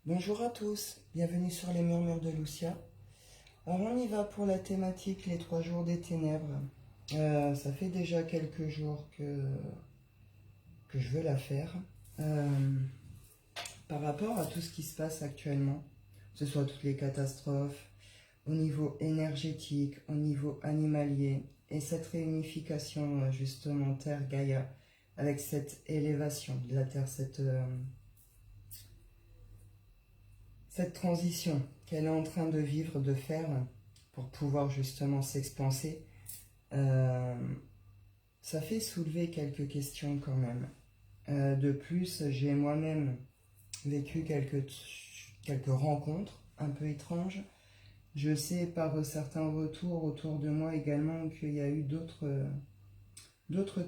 Bonjour à tous, bienvenue sur les murmures de Lucia. Alors on y va pour la thématique les 3 jours des ténèbres. Ça fait déjà quelques jours que je veux la faire. Par rapport à tout ce qui se passe actuellement, que ce soit toutes les catastrophes, au niveau énergétique, au niveau animalier, et cette réunification justement Terre-Gaïa, avec cette élévation de la Terre, cette transition qu'elle est en train de vivre, de faire, pour pouvoir justement s'expanser, ça fait soulever quelques questions quand même. De plus, j'ai moi-même vécu quelques rencontres un peu étranges. Je sais par certains retours autour de moi également qu'il y a eu d'autres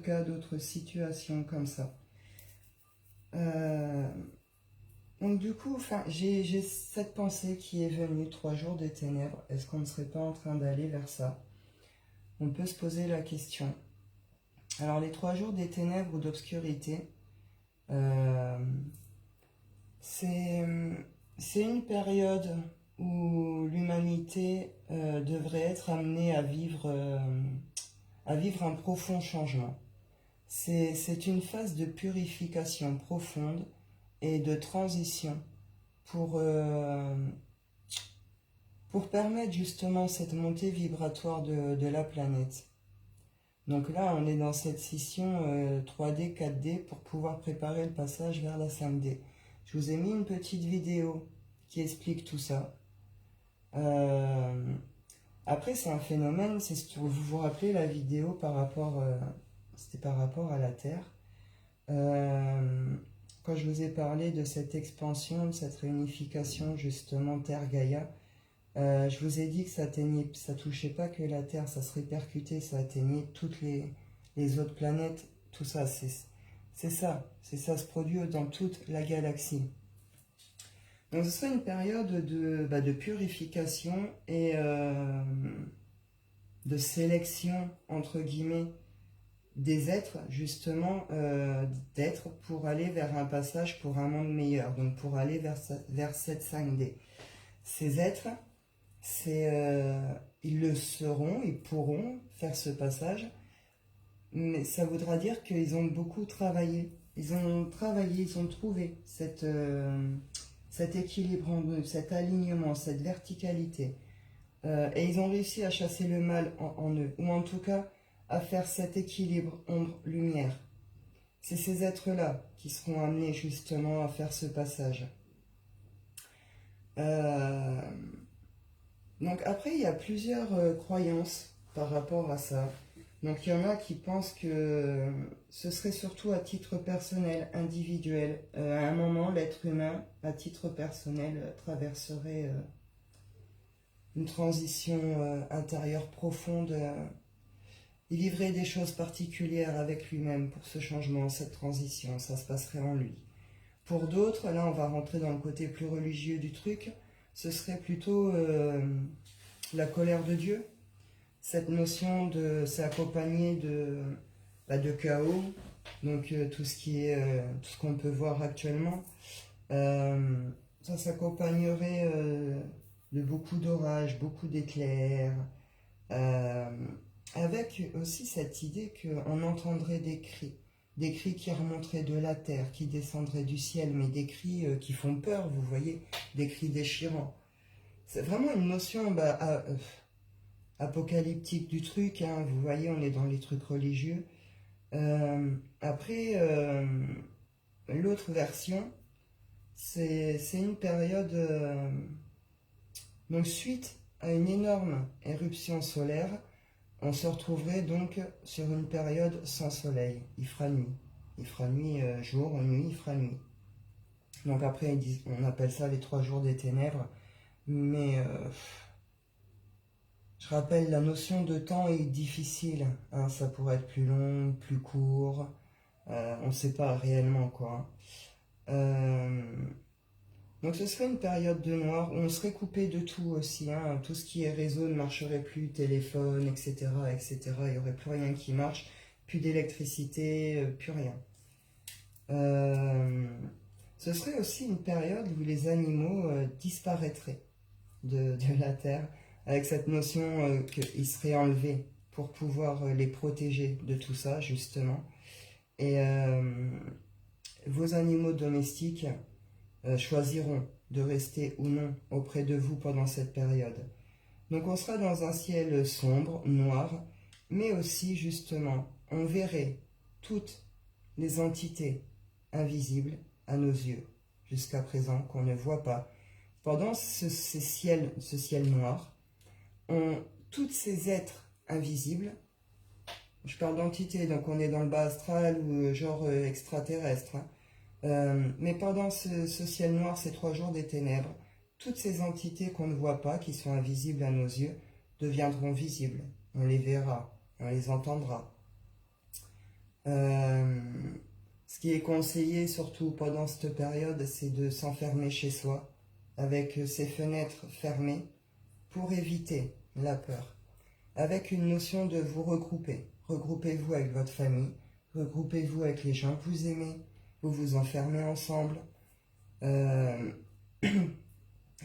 cas, d'autres situations comme ça. Donc du coup, j'ai cette pensée qui est venue, 3 jours de ténèbres. Est-ce qu'on ne serait pas en train d'aller vers ça? On peut se poser la question. Alors les 3 jours des ténèbres ou d'obscurité, c'est une période où l'humanité devrait être amenée à vivre un profond changement. C'est une phase de purification profonde et de transition pour permettre justement cette montée vibratoire de la planète. Donc là, on est dans cette scission 3D, 4D pour pouvoir préparer le passage vers la 5D. Je vous ai mis une petite vidéo qui explique tout ça. Après, c'est un phénomène, vous vous rappelez la vidéo c'était par rapport à la Terre. Quand je vous ai parlé de cette expansion, de cette réunification justement Terre-Gaïa, je vous ai dit que ça touchait pas que la Terre, ça se répercutait, ça atteignait toutes les autres planètes, tout ça, ça se produit dans toute la galaxie. Donc ce serait une période de purification et de sélection, entre guillemets, des êtres, justement, d'êtres pour aller vers un passage pour un monde meilleur, donc pour aller vers cette 5D. Ces êtres, ils le seront, ils pourront faire ce passage, mais ça voudra dire qu'ils ont beaucoup travaillé. Ils ont trouvé cet équilibre en eux, cet alignement, cette verticalité. Et ils ont réussi à chasser le mal en eux, ou en tout cas à faire cet équilibre ombre-lumière. C'est ces êtres-là qui seront amenés justement à faire ce passage. Donc après, il y a plusieurs croyances par rapport à ça. Donc il y en a qui pensent que ce serait surtout à titre personnel, individuel. À un moment, l'être humain, à titre personnel, traverserait une transition intérieure profonde. Il vivrait des choses particulières avec lui-même pour ce changement, cette transition. Ça se passerait en lui. Pour d'autres, là on va rentrer dans le côté plus religieux du truc, ce serait plutôt la colère de Dieu. Cette notion c'est accompagné de chaos, donc tout ce qu'on peut voir actuellement. Ça s'accompagnerait de beaucoup d'orages, beaucoup d'éclairs, avec aussi cette idée qu'on entendrait des cris qui remonteraient de la terre, qui descendraient du ciel, mais des cris qui font peur, vous voyez, des cris déchirants. C'est vraiment une notion apocalyptique du truc, hein, vous voyez, on est dans les trucs religieux. Après, l'autre version, c'est une période, donc suite à une énorme éruption solaire, on se retrouverait donc sur une période sans soleil. Il fera nuit. Il fera nuit jour, nuit, il fera nuit. Donc après, on appelle ça les 3 jours des ténèbres. Mais je rappelle, la notion de temps est difficile. Hein, ça pourrait être plus long, plus court. On ne sait pas réellement quoi. Donc ce serait une période de noir où on serait coupé de tout aussi, hein. Tout ce qui est réseau ne marcherait plus, téléphone, etc., etc. Il n'y aurait plus rien qui marche, plus d'électricité, plus rien. Ce serait aussi une période où les animaux disparaîtraient de la Terre, avec cette notion qu'ils seraient enlevés pour pouvoir les protéger de tout ça, justement. Et vos animaux domestiques choisiront de rester ou non auprès de vous pendant cette période. Donc on sera dans un ciel sombre, noir, mais aussi justement, on verrait toutes les entités invisibles à nos yeux, jusqu'à présent, qu'on ne voit pas. Pendant ce ciel noir, tous ces êtres invisibles, je parle d'entités, donc on est dans le bas astral ou genre extraterrestre, hein. Mais pendant ce ciel noir, ces 3 jours des ténèbres, toutes ces entités qu'on ne voit pas, qui sont invisibles à nos yeux, deviendront visibles. On les verra, on les entendra. Ce qui est conseillé, surtout pendant cette période, c'est de s'enfermer chez soi, avec ses fenêtres fermées, pour éviter la peur. Avec une notion de vous regrouper. Regroupez-vous avec votre famille, regroupez-vous avec les gens que vous aimez, vous vous enfermez ensemble.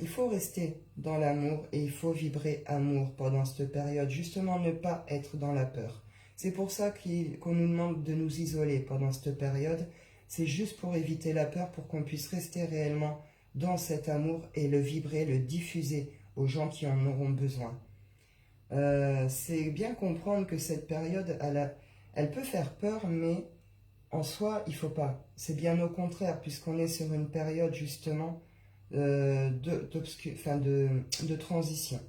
Il faut rester dans l'amour et il faut vibrer amour pendant cette période, justement ne pas être dans la peur. C'est pour ça qu'on nous demande de nous isoler pendant cette période, c'est juste pour éviter la peur, pour qu'on puisse rester réellement dans cet amour et le vibrer, le diffuser aux gens qui en auront besoin. C'est bien comprendre que cette période, elle peut faire peur, mais en soi, il ne faut pas. C'est bien au contraire, puisqu'on est sur une période justement de transition.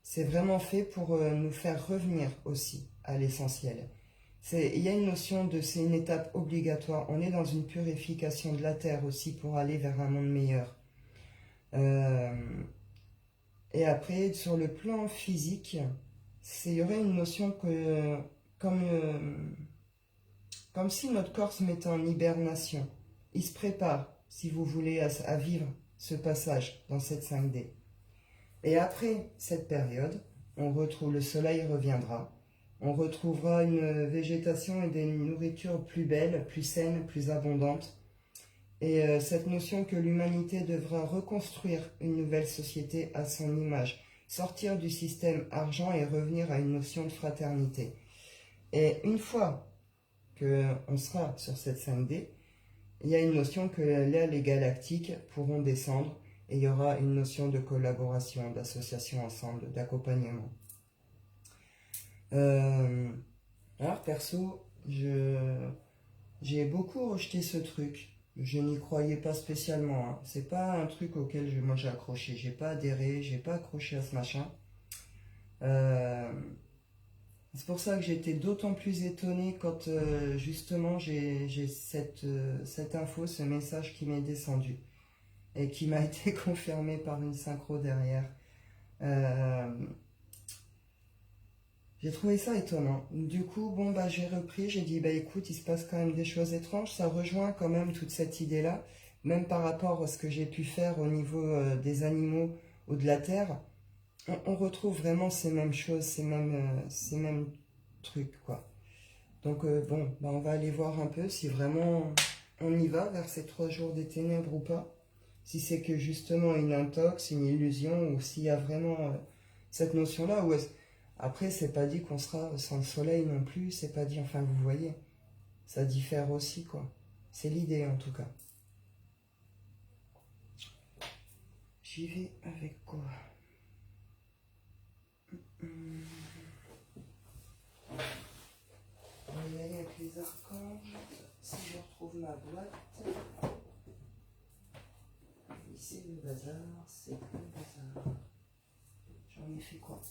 C'est vraiment fait pour nous faire revenir aussi à l'essentiel. Il y a une notion c'est une étape obligatoire. On est dans une purification de la terre aussi pour aller vers un monde meilleur. Et après, sur le plan physique, il y aurait une notion que, comme si notre corps se mettait en hibernation. Il se prépare, si vous voulez, à vivre ce passage dans cette 5D. Et après cette période, le soleil reviendra. On retrouvera une végétation et des nourritures plus belles, plus saines, plus abondantes. Et cette notion que l'humanité devra reconstruire une nouvelle société à son image, sortir du système argent et revenir à une notion de fraternité. Et une fois qu'on sera sur cette 5D, il y a une notion que là, les galactiques pourront descendre et il y aura une notion de collaboration, d'association ensemble, d'accompagnement. Alors perso, j'ai beaucoup rejeté ce truc. Je n'y croyais pas spécialement, hein. C'est pas un truc auquel moi j'ai accroché. J'ai pas adhéré, j'ai pas accroché à ce machin. C'est pour ça que j'étais d'autant plus étonné quand justement j'ai cette info, ce message qui m'est descendu et qui m'a été confirmé par une synchro derrière. J'ai trouvé ça étonnant. Du coup, j'ai repris, j'ai dit, écoute, il se passe quand même des choses étranges. Ça rejoint quand même toute cette idée-là, même par rapport à ce que j'ai pu faire au niveau des animaux ou de la terre. On retrouve vraiment ces mêmes choses, ces mêmes trucs, quoi. Donc, on va aller voir un peu si vraiment on y va vers ces 3 jours des ténèbres ou pas. Si c'est que justement une intox, une illusion, ou s'il y a vraiment cette notion-là. Après, c'est pas dit qu'on sera sans le soleil non plus, c'est pas dit, enfin vous voyez, ça diffère aussi, quoi. C'est l'idée en tout cas. J'y vais avec quoi? On va y aller avec les archanges. Si je retrouve ma boîte. Oui, c'est le bazar, c'est le bazar. J'en ai fait quoi?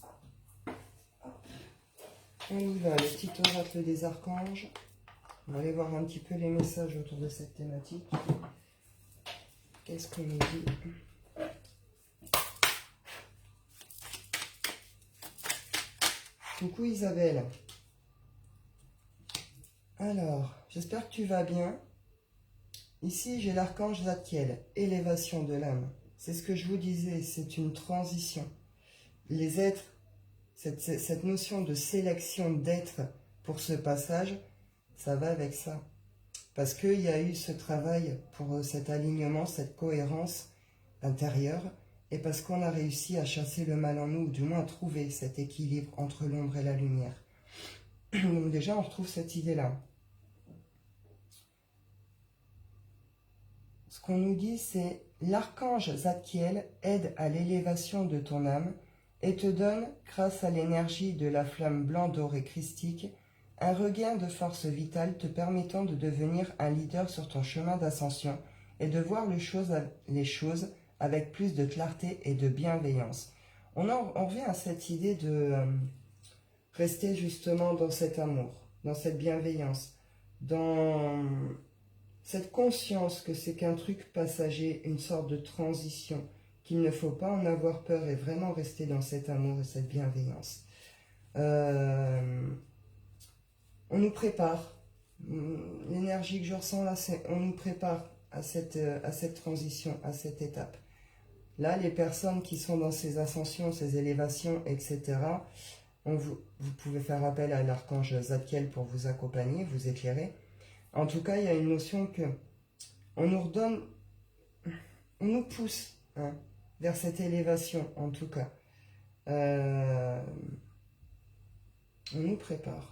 On y va, le petit oracle des archanges. On va aller voir un petit peu les messages autour de cette thématique. Qu'est-ce qu'on nous dit? Coucou Isabelle. Alors, j'espère que tu vas bien. Ici, j'ai l'archange Zadkiel, élévation de l'âme. C'est ce que je vous disais, c'est une transition. Les êtres, cette notion de sélection d'êtres pour ce passage, ça va avec ça. Parce qu'il y a eu ce travail pour cet alignement, cette cohérence intérieure, et parce qu'on a réussi à chasser le mal en nous, ou du moins à trouver cet équilibre entre l'ombre et la lumière. Donc déjà, on retrouve cette idée-là. Ce qu'on nous dit, c'est l'archange Zadkiel aide à l'élévation de ton âme et te donne, grâce à l'énergie de la flamme blanc-dorée christique, un regain de force vitale te permettant de devenir un leader sur ton chemin d'ascension et de voir les choses avec plus de clarté et de bienveillance. On revient à cette idée de rester justement dans cet amour, dans cette bienveillance, dans cette conscience que c'est qu'un truc passager, une sorte de transition, qu'il ne faut pas en avoir peur et vraiment rester dans cet amour et cette bienveillance. On nous prépare, l'énergie que je ressens là, on nous prépare à cette transition, à cette étape. Là, les personnes qui sont dans ces ascensions, ces élévations, etc., vous pouvez faire appel à l'archange Zadkiel pour vous accompagner, vous éclairer. En tout cas, il y a une notion que on nous redonne, on nous pousse vers cette élévation, en tout cas. On nous prépare.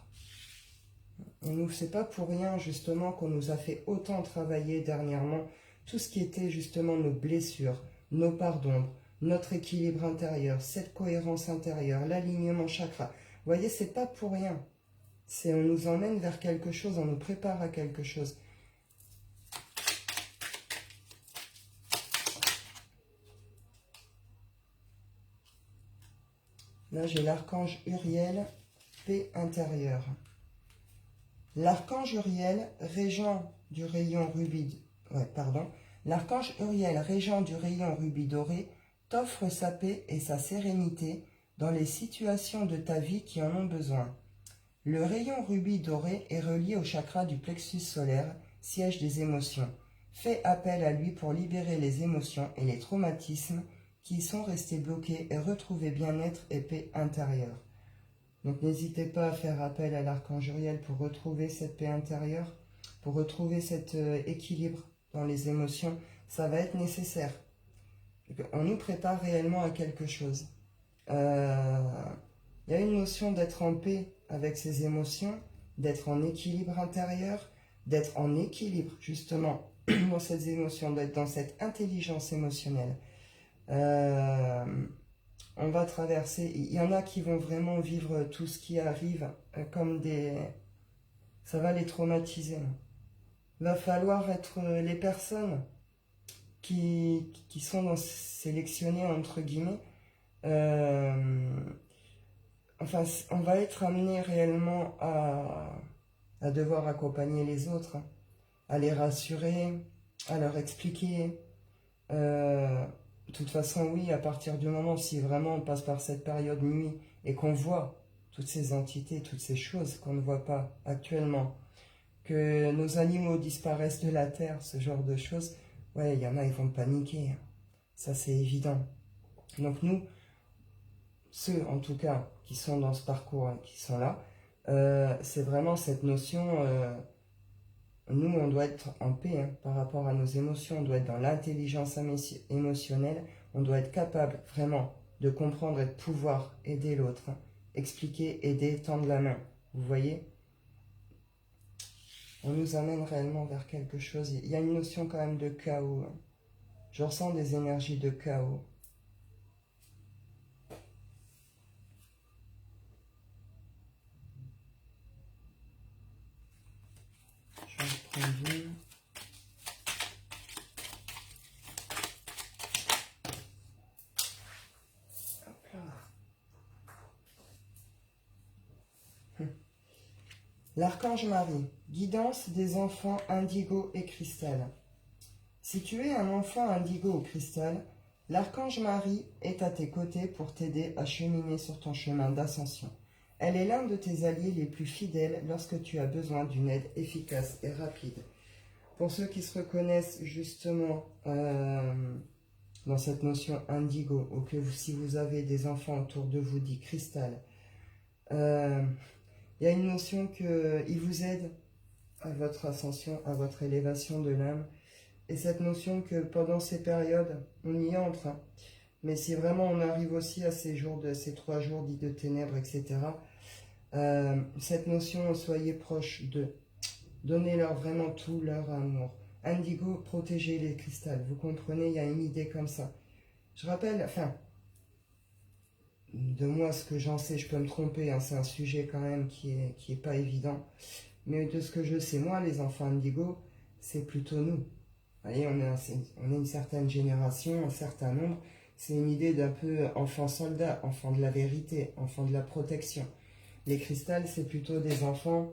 C'est pas pour rien, justement, qu'on nous a fait autant travailler dernièrement tout ce qui était, justement, nos blessures, nos parts d'ombre, notre équilibre intérieur, cette cohérence intérieure, l'alignement chakra. Vous voyez, c'est pas pour rien. On nous emmène vers quelque chose, on nous prépare à quelque chose. Là, j'ai l'archange Uriel, paix intérieure. L'archange Uriel, régent du rayon rubis, l'archange Uriel, régent du rayon rubis doré, t'offre sa paix et sa sérénité dans les situations de ta vie qui en ont besoin. Le rayon rubis doré est relié au chakra du plexus solaire, siège des émotions. Fais appel à lui pour libérer les émotions et les traumatismes qui y sont restés bloqués et retrouver bien-être et paix intérieure. Donc n'hésitez pas à faire appel à l'archange Uriel pour retrouver cette paix intérieure, pour retrouver cet équilibre dans les émotions. Ça va être nécessaire. On nous prépare réellement à quelque chose. Il y a une notion d'être en paix avec ses émotions, d'être en équilibre intérieur, d'être en équilibre justement dans ces émotions, d'être dans cette intelligence émotionnelle. On va traverser, il y en a qui vont vraiment vivre tout ce qui arrive comme ça va les traumatiser. Il va falloir être les personnes qui sont sélectionnées entre guillemets. Enfin, on va être amené réellement à devoir accompagner les autres, à les rassurer, à leur expliquer. De toute façon, oui, à partir du moment si vraiment on passe par cette période nuit et qu'on voit toutes ces entités, toutes ces choses qu'on ne voit pas actuellement, que nos animaux disparaissent de la terre, ce genre de choses, ouais, il y en a, ils vont paniquer. Ça, c'est évident. Donc nous, ceux en tout cas qui sont dans ce parcours, qui sont là, c'est vraiment cette notion, nous on doit être en paix par rapport à nos émotions, on doit être dans l'intelligence émotionnelle, on doit être capable vraiment de comprendre et de pouvoir aider l'autre, expliquer, aider, tendre la main, vous voyez. On nous amène réellement vers quelque chose, il y a une notion quand même de chaos, je ressens des énergies de chaos. L'archange Marie, guidance des enfants indigo et cristal. Si tu es un enfant indigo ou cristal, l'archange Marie est à tes côtés pour t'aider à cheminer sur ton chemin d'ascension. Elle est l'un de tes alliés les plus fidèles lorsque tu as besoin d'une aide efficace et rapide. Pour ceux qui se reconnaissent justement dans cette notion indigo, ou que si vous avez des enfants autour de vous dit cristal, il y a une notion qu'il vous aide à votre ascension, à votre élévation de l'âme. Et cette notion que pendant ces périodes, on y entre, hein, mais si vraiment on arrive aussi à ces jours ces 3 jours dits de ténèbres, etc., cette notion, soyez proches d'eux. Donnez-leur vraiment tout leur amour. Indigo, protégez les cristals. Vous comprenez, il y a une idée comme ça. Je rappelle, enfin, de moi, ce que j'en sais, je peux me tromper, hein, c'est un sujet quand même qui est pas évident. Mais de ce que je sais, moi, les enfants indigo, c'est plutôt nous. Vous voyez, on est une certaine génération, un certain nombre. C'est une idée d'un peu enfant soldat, enfant de la vérité, enfant de la protection. Les cristals, c'est plutôt des enfants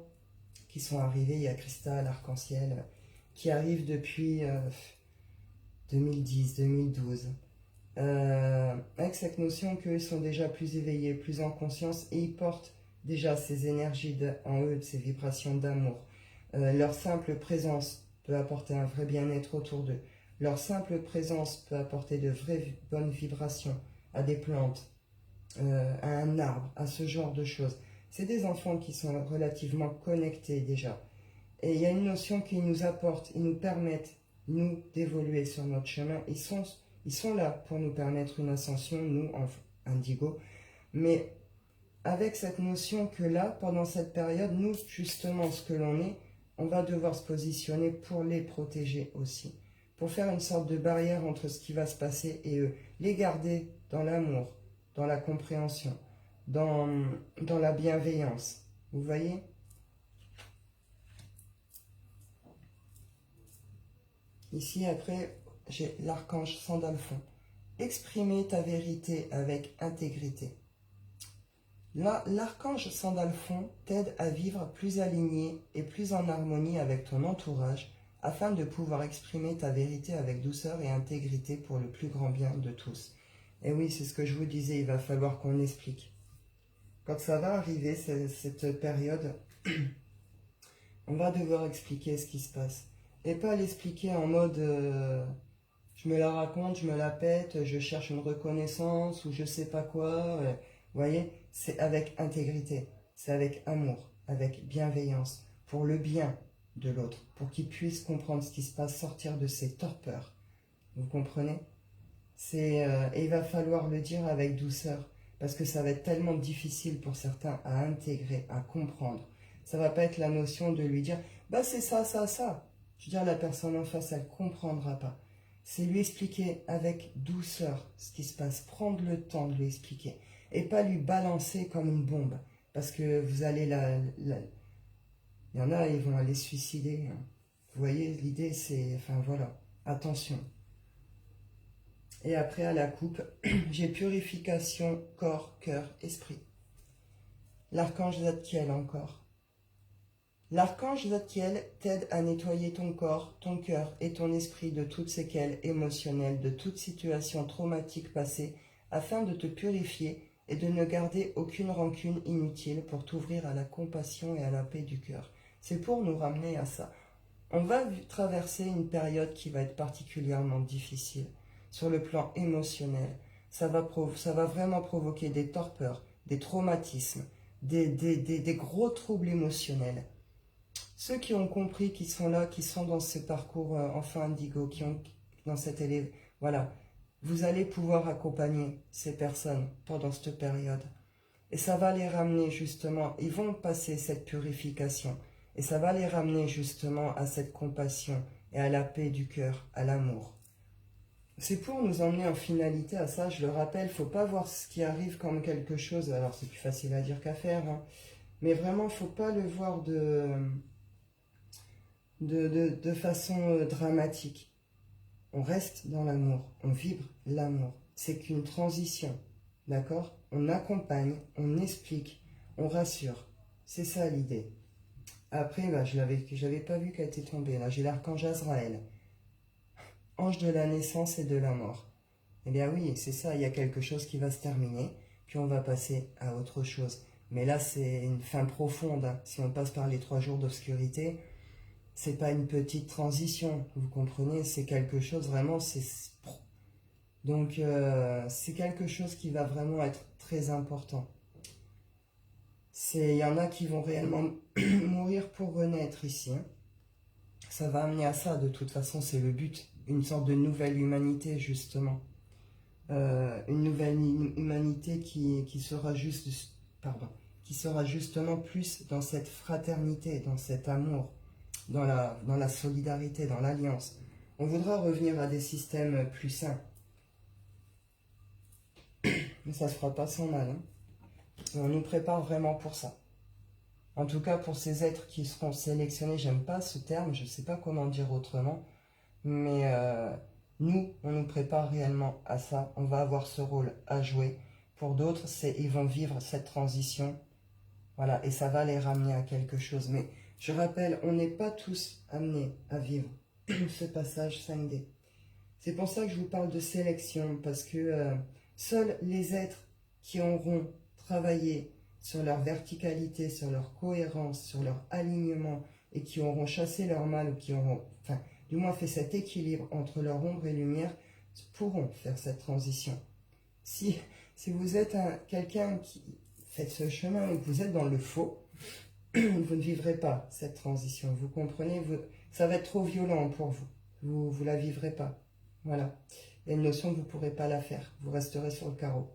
qui sont arrivés, il y a Cristal, Arc-en-Ciel, qui arrivent depuis 2010, 2012. Avec cette notion qu'ils sont déjà plus éveillés, plus en conscience, et ils portent déjà ces énergies en eux, ces vibrations d'amour. Leur simple présence peut apporter un vrai bien-être autour d'eux. Leur simple présence peut apporter de vraies bonnes vibrations à des plantes, à un arbre, à ce genre de choses. C'est des enfants qui sont relativement connectés déjà. Et il y a une notion qu'ils nous apportent, ils nous permettent, nous, d'évoluer sur notre chemin. Ils sont là pour nous permettre une ascension, nous, indigo. Mais avec cette notion que là, pendant cette période, nous, justement, ce que l'on est, on va devoir se positionner pour les protéger aussi. Pour faire une sorte de barrière entre ce qui va se passer et eux. Les garder dans l'amour, dans la compréhension, dans la bienveillance. Vous voyez ? Ici, après, j'ai l'archange Sandalphon. Exprimer ta vérité avec intégrité. Là, l'archange Sandalphon t'aide à vivre plus aligné et plus en harmonie avec ton entourage afin de pouvoir exprimer ta vérité avec douceur et intégrité pour le plus grand bien de tous. Et oui, c'est ce que je vous disais, il va falloir qu'on explique. Quand ça va arriver, cette période, on va devoir expliquer ce qui se passe. Et pas l'expliquer en mode je me la raconte, je me la pète, je cherche une reconnaissance ou je sais pas quoi. Vous voyez, c'est avec intégrité, c'est avec amour, avec bienveillance, pour le bien de l'autre, pour qu'il puisse comprendre ce qui se passe, sortir de ses torpeurs. Vous comprenez ? Et il va falloir le dire avec douceur, parce que ça va être tellement difficile pour certains à intégrer, à comprendre. Ça va pas être la notion de lui dire « bah c'est ça, ça, ça ». Je veux dire, la personne en face, elle comprendra pas. C'est lui expliquer avec douceur ce qui se passe, prendre le temps de lui expliquer, et pas lui balancer comme une bombe, parce que vous allez il y en a, ils vont aller se suicider. Hein. Vous voyez, l'idée c'est, enfin voilà, attention. Et après, à la coupe, j'ai purification, corps, cœur, esprit. L'archange Zadkiel encore. L'archange Zadkiel t'aide à nettoyer ton corps, ton cœur et ton esprit de toutes séquelles émotionnelles, de toute situation traumatique passée, afin de te purifier et de ne garder aucune rancune inutile pour t'ouvrir à la compassion et à la paix du cœur. C'est pour nous ramener à ça. On va traverser une période qui va être particulièrement difficile sur le plan émotionnel. Ça va vraiment provoquer des torpeurs, des traumatismes, des gros troubles émotionnels. Ceux qui ont compris, qui sont là, qui sont dans ce parcours enfant indigo, qui ont dans cette élève, voilà, vous allez pouvoir accompagner ces personnes pendant cette période. Et ça va les ramener justement, ils vont passer cette purification. Et ça va les ramener justement à cette compassion et à la paix du cœur, à l'amour. C'est pour nous emmener en finalité à ça, je le rappelle, il ne faut pas voir ce qui arrive comme quelque chose, alors c'est plus facile à dire qu'à faire, hein, mais vraiment, il ne faut pas le voir de façon dramatique. On reste dans l'amour, on vibre l'amour. C'est qu'une transition, d'accord? On accompagne, on explique, on rassure. C'est ça l'idée. Après, bah, je l'avais pas vu qu'elle était tombée. Là, j'ai l'archange Azraël, ange de la naissance et de la mort. Eh bien oui, c'est ça, il y a quelque chose qui va se terminer, puis on va passer à autre chose. Mais là, c'est une fin profonde. Hein. Si on passe par les 3 jours d'obscurité, c'est pas une petite transition, vous comprenez, c'est quelque chose vraiment, donc c'est quelque chose qui va vraiment être très important. Il y en a qui vont réellement mourir pour renaître ici. Hein. Ça va amener à ça, de toute façon, c'est le but. Une sorte de nouvelle humanité, justement. Une nouvelle humanité qui sera juste, pardon, qui sera justement plus dans cette fraternité, dans cet amour, dans la solidarité, dans l'alliance. On voudra revenir à des systèmes plus sains. Mais ça se fera pas sans mal, hein. On nous prépare vraiment pour ça. En tout cas, pour ces êtres qui seront sélectionnés, j'aime pas ce terme, je sais pas comment dire autrement, mais nous, on nous prépare réellement à ça. On va avoir ce rôle à jouer. Pour d'autres, ils vont vivre cette transition, voilà, et ça va les ramener à quelque chose. Mais je rappelle, on n'est pas tous amenés à vivre ce passage 5D. C'est pour ça que je vous parle de sélection, parce que seuls les êtres qui auront travaillé sur leur verticalité, sur leur cohérence, sur leur alignement, et qui auront chassé leur mal, ou qui auront, enfin, du moins fait cet équilibre entre leur ombre et lumière, pourront faire cette transition. Si vous êtes quelqu'un qui fait ce chemin et que vous êtes dans le faux, vous ne vivrez pas cette transition. Vous comprenez, ça va être trop violent pour vous. Vous la vivrez pas. Voilà. Il y a une notion que vous ne pourrez pas la faire. Vous resterez sur le carreau.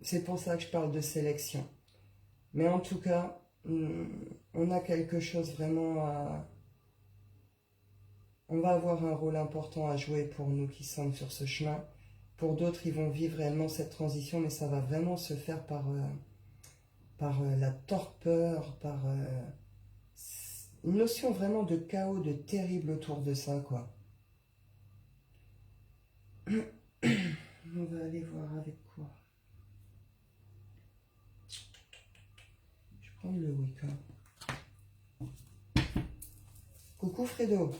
C'est pour ça que je parle de sélection. Mais en tout cas, on a quelque chose vraiment à... On va avoir un rôle important à jouer pour nous qui sommes sur ce chemin. Pour d'autres, ils vont vivre réellement cette transition, mais ça va vraiment se faire par la torpeur, par une notion vraiment de chaos, de terrible autour de ça, quoi. On va aller voir avec quoi. Je prends le Wicca. Coucou Fredo.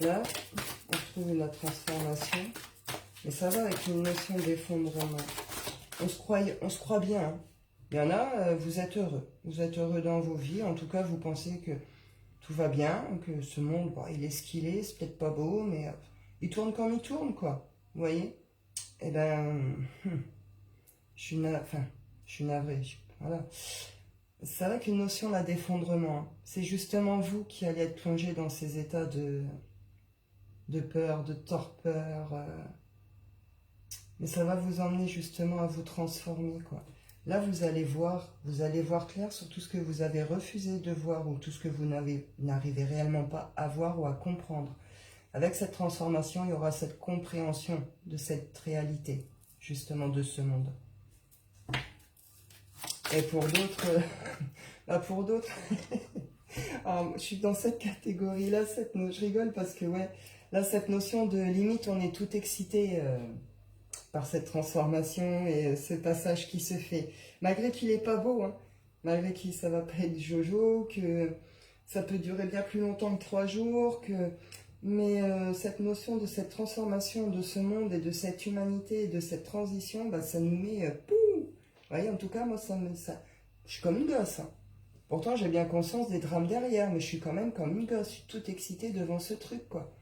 Là, on trouve la transformation, mais ça va avec une notion d'effondrement. On se croit bien, hein. Il y en a, vous êtes heureux. Vous êtes heureux dans vos vies. En tout cas, vous pensez que tout va bien, que ce monde, bon, il est ce qu'il est, c'est peut-être pas beau, mais il tourne comme il tourne, quoi. Vous voyez? Eh ben, je suis navrée. Voilà. C'est vrai qu'une notion là d'effondrement, hein, c'est justement vous qui allez être plongé dans ces états de peur, de torpeur. Mais ça va vous emmener justement à vous transformer, quoi. Là, vous allez voir clair sur tout ce que vous avez refusé de voir ou tout ce que vous n'arrivez réellement pas à voir ou à comprendre. Avec cette transformation, il y aura cette compréhension de cette réalité, justement, de ce monde. Et pour d'autres, pour d'autres, je suis dans cette catégorie-là, je rigole parce que, ouais, là, cette notion de limite, on est tout excité par cette transformation et ce passage qui se fait. Malgré qu'il n'est pas beau, hein, malgré que ça va pas être jojo, que ça peut durer bien plus longtemps que 3 jours, mais cette notion de cette transformation de ce monde et de cette humanité et de cette transition, bah, ça nous met... poum. Vous voyez, en tout cas, moi, je suis comme une gosse, hein. Pourtant, j'ai bien conscience des drames derrière, mais je suis quand même comme une gosse. Je suis toute excitée devant ce truc, quoi.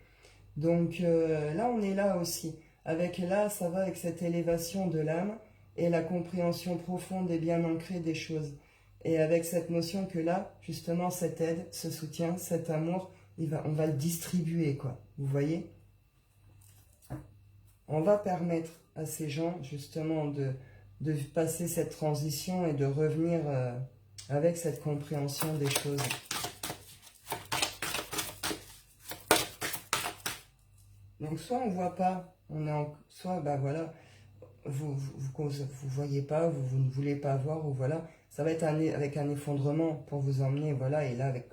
Donc là, on est là aussi. Ça va avec cette élévation de l'âme et la compréhension profonde et bien ancrée des choses. Et avec cette notion que là, justement, cette aide, ce soutien, cet amour, on va le distribuer, quoi. Vous voyez? On va permettre à ces gens, justement, de passer cette transition et de revenir avec cette compréhension des choses. Donc, soit on ne voit pas, soit, bah voilà, vous voyez pas, vous ne voulez pas voir, ou voilà, ça va être avec un effondrement pour vous emmener, voilà, et là, avec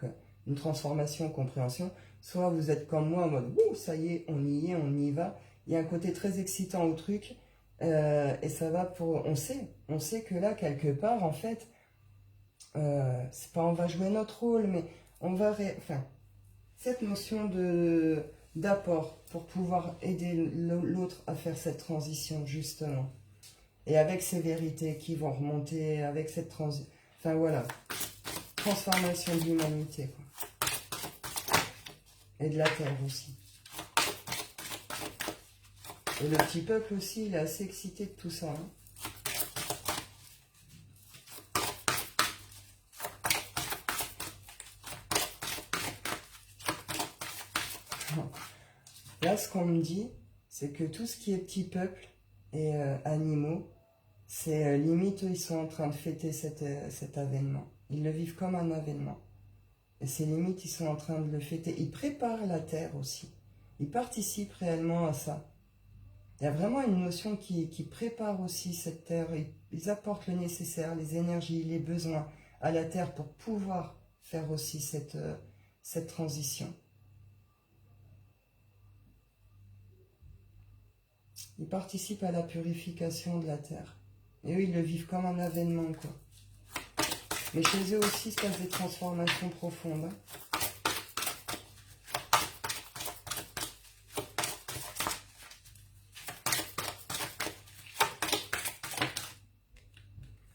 une transformation, compréhension, soit vous êtes comme moi en mode ouh, ça y est, on y va. Il y a un côté très excitant au truc et ça va pour. On sait que là, quelque part, en fait, c'est pas on va jouer notre rôle, mais on va. Enfin, cette notion de d'apport pour pouvoir aider l'autre à faire cette transition, justement. Et avec ces vérités qui vont remonter, avec cette transition. Enfin voilà, transformation de l'humanité, quoi. Et de la Terre aussi. Et le petit peuple aussi, il est assez excité de tout ça. Hein. Là, ce qu'on me dit, c'est que tout ce qui est petit peuple et animaux, c'est limite, ils sont en train de fêter cet avènement. Ils le vivent comme un avènement. Et c'est limite, ils sont en train de le fêter. Ils préparent la terre aussi. Ils participent réellement à ça. Il y a vraiment une notion qui prépare aussi cette terre. Ils apportent le nécessaire, les énergies, les besoins à la terre pour pouvoir faire aussi cette transition. Ils participent à la purification de la terre. Et eux, ils le vivent comme un avènement, quoi. Mais chez eux aussi, se passe des transformations profondes.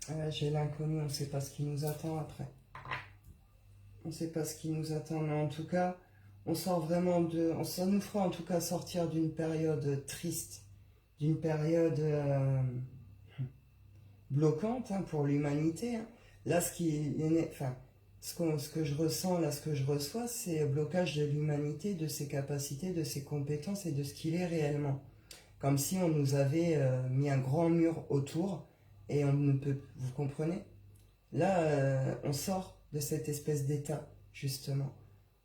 Hein. J'ai l'inconnu, on ne sait pas ce qui nous attend après. On ne sait pas ce qui nous attend, mais en tout cas, on sort vraiment de... Ça nous fera en tout cas sortir d'une période triste, d'une période bloquante hein, pour l'humanité. Hein. Là, ce que je ressens, là, ce que je reçois, c'est le blocage de l'humanité, de ses capacités, de ses compétences et de ce qu'il est réellement. Comme si on nous avait mis un grand mur autour et on ne peut... Vous comprenez? Là, on sort de cette espèce d'état, justement.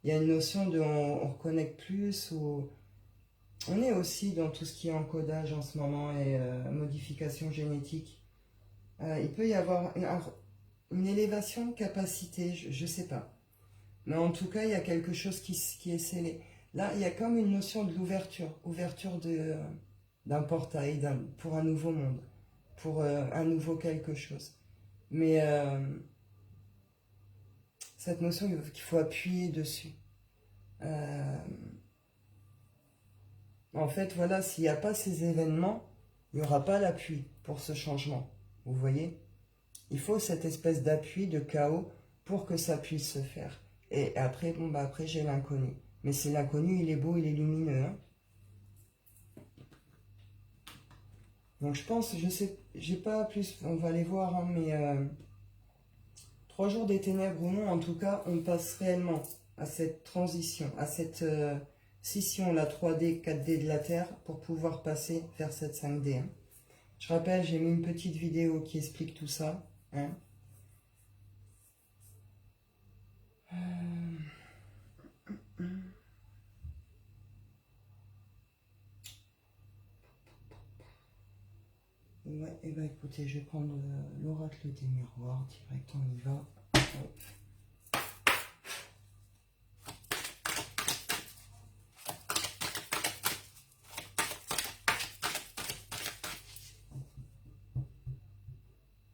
Il y a une notion de on reconnecte plus ou... On est aussi dans tout ce qui est encodage en ce moment et modification génétique. Il peut y avoir une élévation de capacité, je ne sais pas. Mais en tout cas, il y a quelque chose qui est scellé. Là, il y a comme une notion de l'ouverture, ouverture d'un portail pour un nouveau monde, pour un nouveau quelque chose. Mais cette notion qu'il faut appuyer dessus. En fait, voilà, s'il n'y a pas ces événements, il n'y aura pas l'appui pour ce changement. Vous voyez? Il faut cette espèce d'appui, de chaos, pour que ça puisse se faire. Et après, bon, bah après j'ai l'inconnu. Mais c'est l'inconnu, il est beau, il est lumineux. Hein. Donc je pense, je sais, j'ai pas plus, on va aller voir, hein, mais 3 jours des ténèbres ou non, en tout cas, on passe réellement à cette transition, à cette scission, la 3D, 4D de la Terre, pour pouvoir passer vers cette 5D. Hein. Je rappelle, j'ai mis une petite vidéo qui explique tout ça. Hein. Ouais, et bah écoutez, je vais prendre l'oracle des miroirs, direct, on y va. Hop.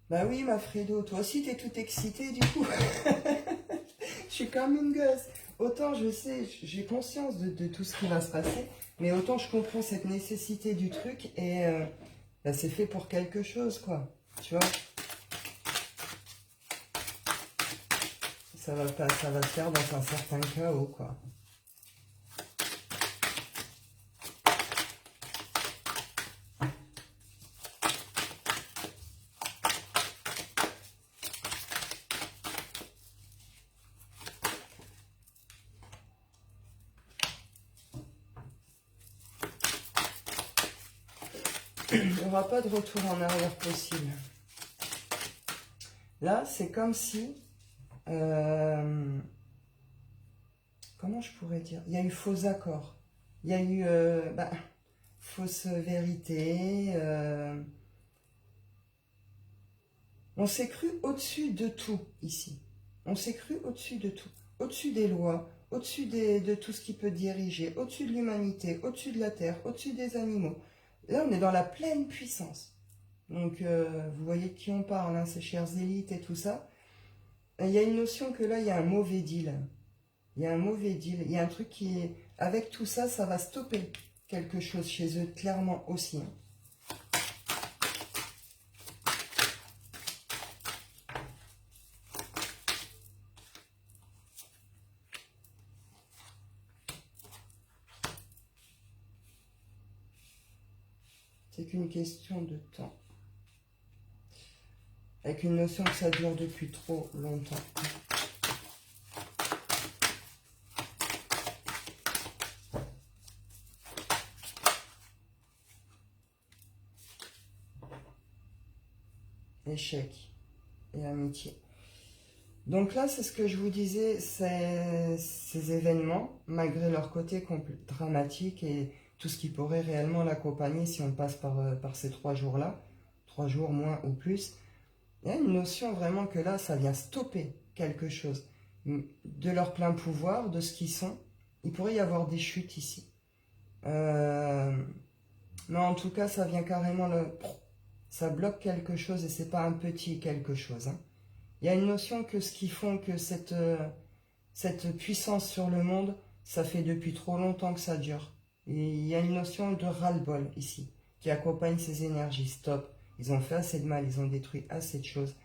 Bah oui, ma Fredo, toi aussi t'es tout excitée du coup. Je suis comme une gosse. Autant je sais, j'ai conscience de tout ce qui va se passer, mais autant je comprends cette nécessité du truc et bah, c'est fait pour quelque chose, quoi. Tu vois? Ça va pas, ça va se faire dans un certain chaos, quoi. Il n'y aura pas de retour en arrière possible. Là, c'est comme si... comment je pourrais dire? Il y a eu faux accords. Il y a eu fausse vérité. On s'est cru au-dessus de tout ici. On s'est cru au-dessus de tout. au-dessus des lois, au-dessus de tout ce qui peut diriger, au-dessus de l'humanité, au-dessus de la terre, au-dessus des animaux. Là, on est dans la pleine puissance. Donc, vous voyez de qui on parle, hein, ces chères élites et tout ça. Il y a une notion que là, il y a un mauvais deal. Il y a un mauvais deal. Il y a un truc qui est... Avec tout ça, ça va stopper quelque chose chez eux, clairement aussi. Hein. C'est qu'une question de temps. Avec une notion que ça dure depuis trop longtemps. Échec et amitié. Donc là, c'est ce que je vous disais, ces événements, malgré leur côté dramatique et tout ce qui pourrait réellement l'accompagner si on passe par ces 3 jours-là, 3 jours moins ou plus, il y a une notion vraiment que là, ça vient stopper quelque chose de leur plein pouvoir, de ce qu'ils sont. Il pourrait y avoir des chutes ici. Mais en tout cas, ça vient carrément ça bloque quelque chose et c'est pas un petit quelque chose. Hein. Il y a une notion que ce qui font que cette puissance sur le monde, ça fait depuis trop longtemps que ça dure. Et il y a une notion de ras-le-bol ici, qui accompagne ces énergies. Stop, ils ont fait assez de mal, ils ont détruit assez de choses.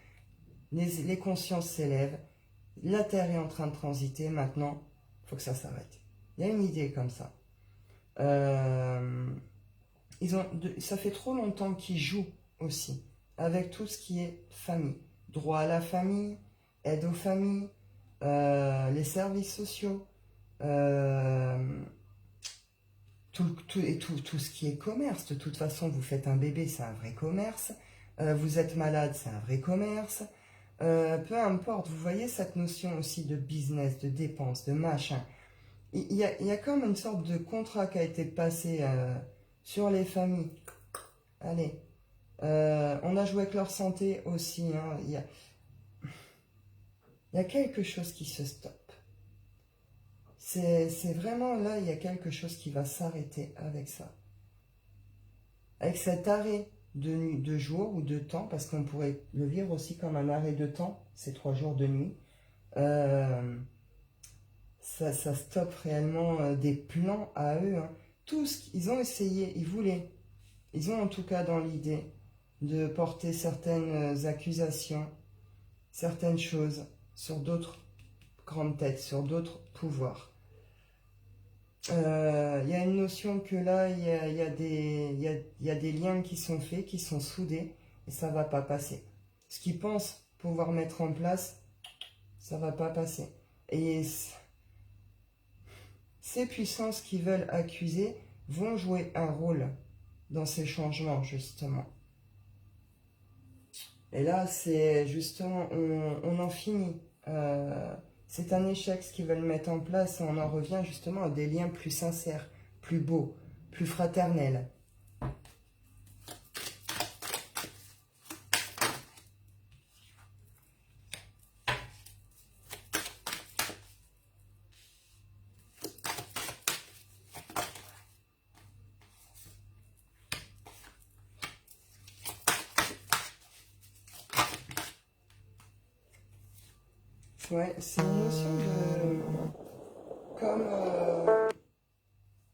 Les consciences s'élèvent, la Terre est en train de transiter, maintenant, il faut que ça s'arrête. Il y a une idée comme ça. Ça fait trop longtemps qu'ils jouent aussi, avec tout ce qui est famille. Droit à la famille, aide aux familles, les services sociaux, tout ce qui est commerce. De toute façon, vous faites un bébé, c'est un vrai commerce. Vous êtes malade, c'est un vrai commerce. Peu importe, vous voyez cette notion aussi de business, de dépenses, de machin. Il y a comme une sorte de contrat qui a été passé sur les familles. Allez, on a joué avec leur santé aussi. Hein. Il y a quelque chose qui se stoppe. C'est vraiment là, il y a quelque chose qui va s'arrêter avec ça. Avec cet arrêt de jour ou de temps, parce qu'on pourrait le vivre aussi comme un arrêt de temps, ces 3 jours de nuit. Ça stoppe réellement des plans à eux. Hein. Tout ce qu'ils ont essayé, ils voulaient. Ils ont en tout cas dans l'idée de porter certaines accusations, certaines choses sur d'autres grandes têtes, sur d'autres pouvoirs. Il y a une notion que là, il y a des liens qui sont faits, qui sont soudés, et ça ne va pas passer. Ce qu'ils pensent pouvoir mettre en place, ça ne va pas passer. Et ces puissances qui veulent accuser vont jouer un rôle dans ces changements, justement. Et là, c'est justement, on en finit. C'est un échec ce qu'ils veulent mettre en place et on en revient justement à des liens plus sincères, plus beaux, plus fraternels. Ouais, c'est une notion de...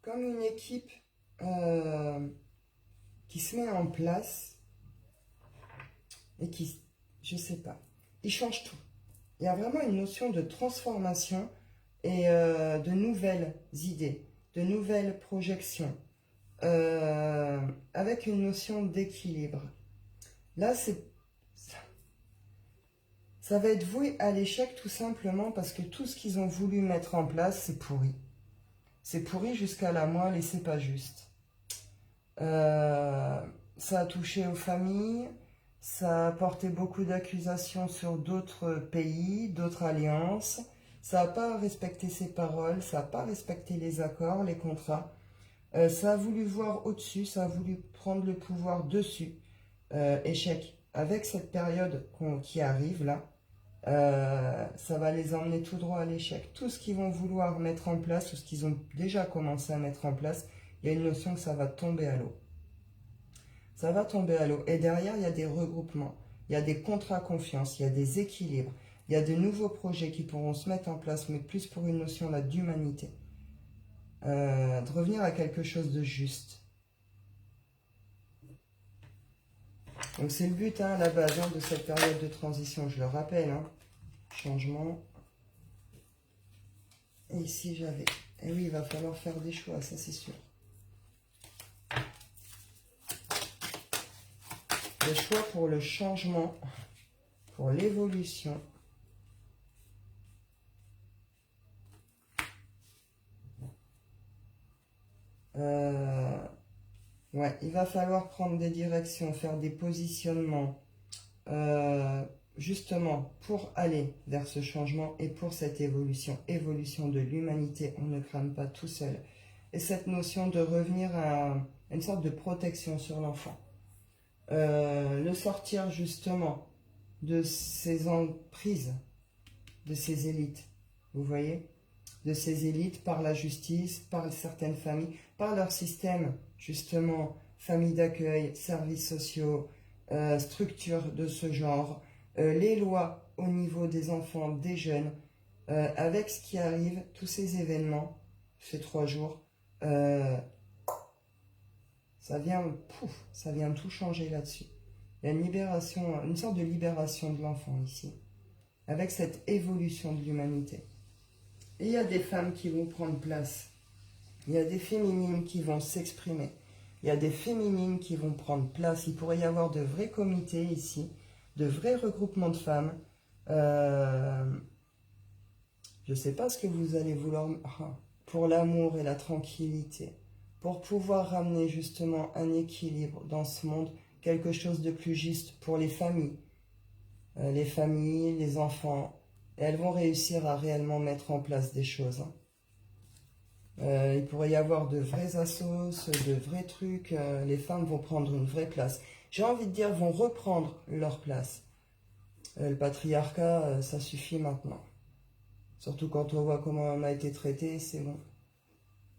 Comme une équipe qui se met en place et qui, je sais pas, ils changent tout. Il y a vraiment une notion de transformation et de nouvelles idées, de nouvelles projections, avec une notion d'équilibre. Là, ça va être voué à l'échec tout simplement parce que tout ce qu'ils ont voulu mettre en place, c'est pourri. C'est pourri jusqu'à la moelle et c'est pas juste. Ça a touché aux familles, ça a porté beaucoup d'accusations sur d'autres pays, d'autres alliances. Ça n'a pas respecté ses paroles, ça n'a pas respecté les accords, les contrats. Ça a voulu voir au-dessus, ça a voulu prendre le pouvoir dessus. Échec. Avec cette période qui arrive là, ça va les emmener tout droit à l'échec. Tout ce qu'ils vont vouloir mettre en place, tout ce qu'ils ont déjà commencé à mettre en place, il y a une notion que ça va tomber à l'eau. Ça va tomber à l'eau. Et derrière, il y a des regroupements, il y a des contrats confiance, il y a des équilibres, il y a de nouveaux projets qui pourront se mettre en place, mais plus pour une notion là d'humanité. De revenir à quelque chose de juste. Donc c'est le but à la base de cette période de transition, je le rappelle. Changement. Et ici j'avais. Et oui, il va falloir faire des choix, ça c'est sûr. Des choix pour le changement, pour l'évolution. Ouais, il va falloir prendre des directions, faire des positionnements, justement pour aller vers ce changement et pour cette évolution. Évolution de l'humanité, on ne crame pas tout seul. Et cette notion de revenir à une sorte de protection sur l'enfant. Le sortir justement de ces emprises, de ces élites, vous voyez, de ces élites par la justice, par certaines familles, par leur système, justement, famille d'accueil, services sociaux, structures de ce genre, les lois au niveau des enfants, des jeunes, avec ce qui arrive, tous ces événements, ces 3 jours, ça vient tout changer là-dessus. Il y a une libération, une sorte de libération de l'enfant ici, avec cette évolution de l'humanité. Et il y a des femmes qui vont prendre place. Il y a des féminines qui vont s'exprimer. Il y a des féminines qui vont prendre place. Il pourrait y avoir de vrais comités ici, de vrais regroupements de femmes. Je ne sais pas ce que vous allez vouloir pour l'amour et la tranquillité, pour pouvoir ramener justement un équilibre dans ce monde, quelque chose de plus juste pour les familles, les enfants. Et elles vont réussir à réellement mettre en place des choses. Il pourrait y avoir de vrais assos, de vrais trucs. Les femmes vont prendre une vraie place. J'ai envie de dire, vont reprendre leur place. Le patriarcat, ça suffit maintenant. Surtout quand on voit comment on a été traité, c'est bon.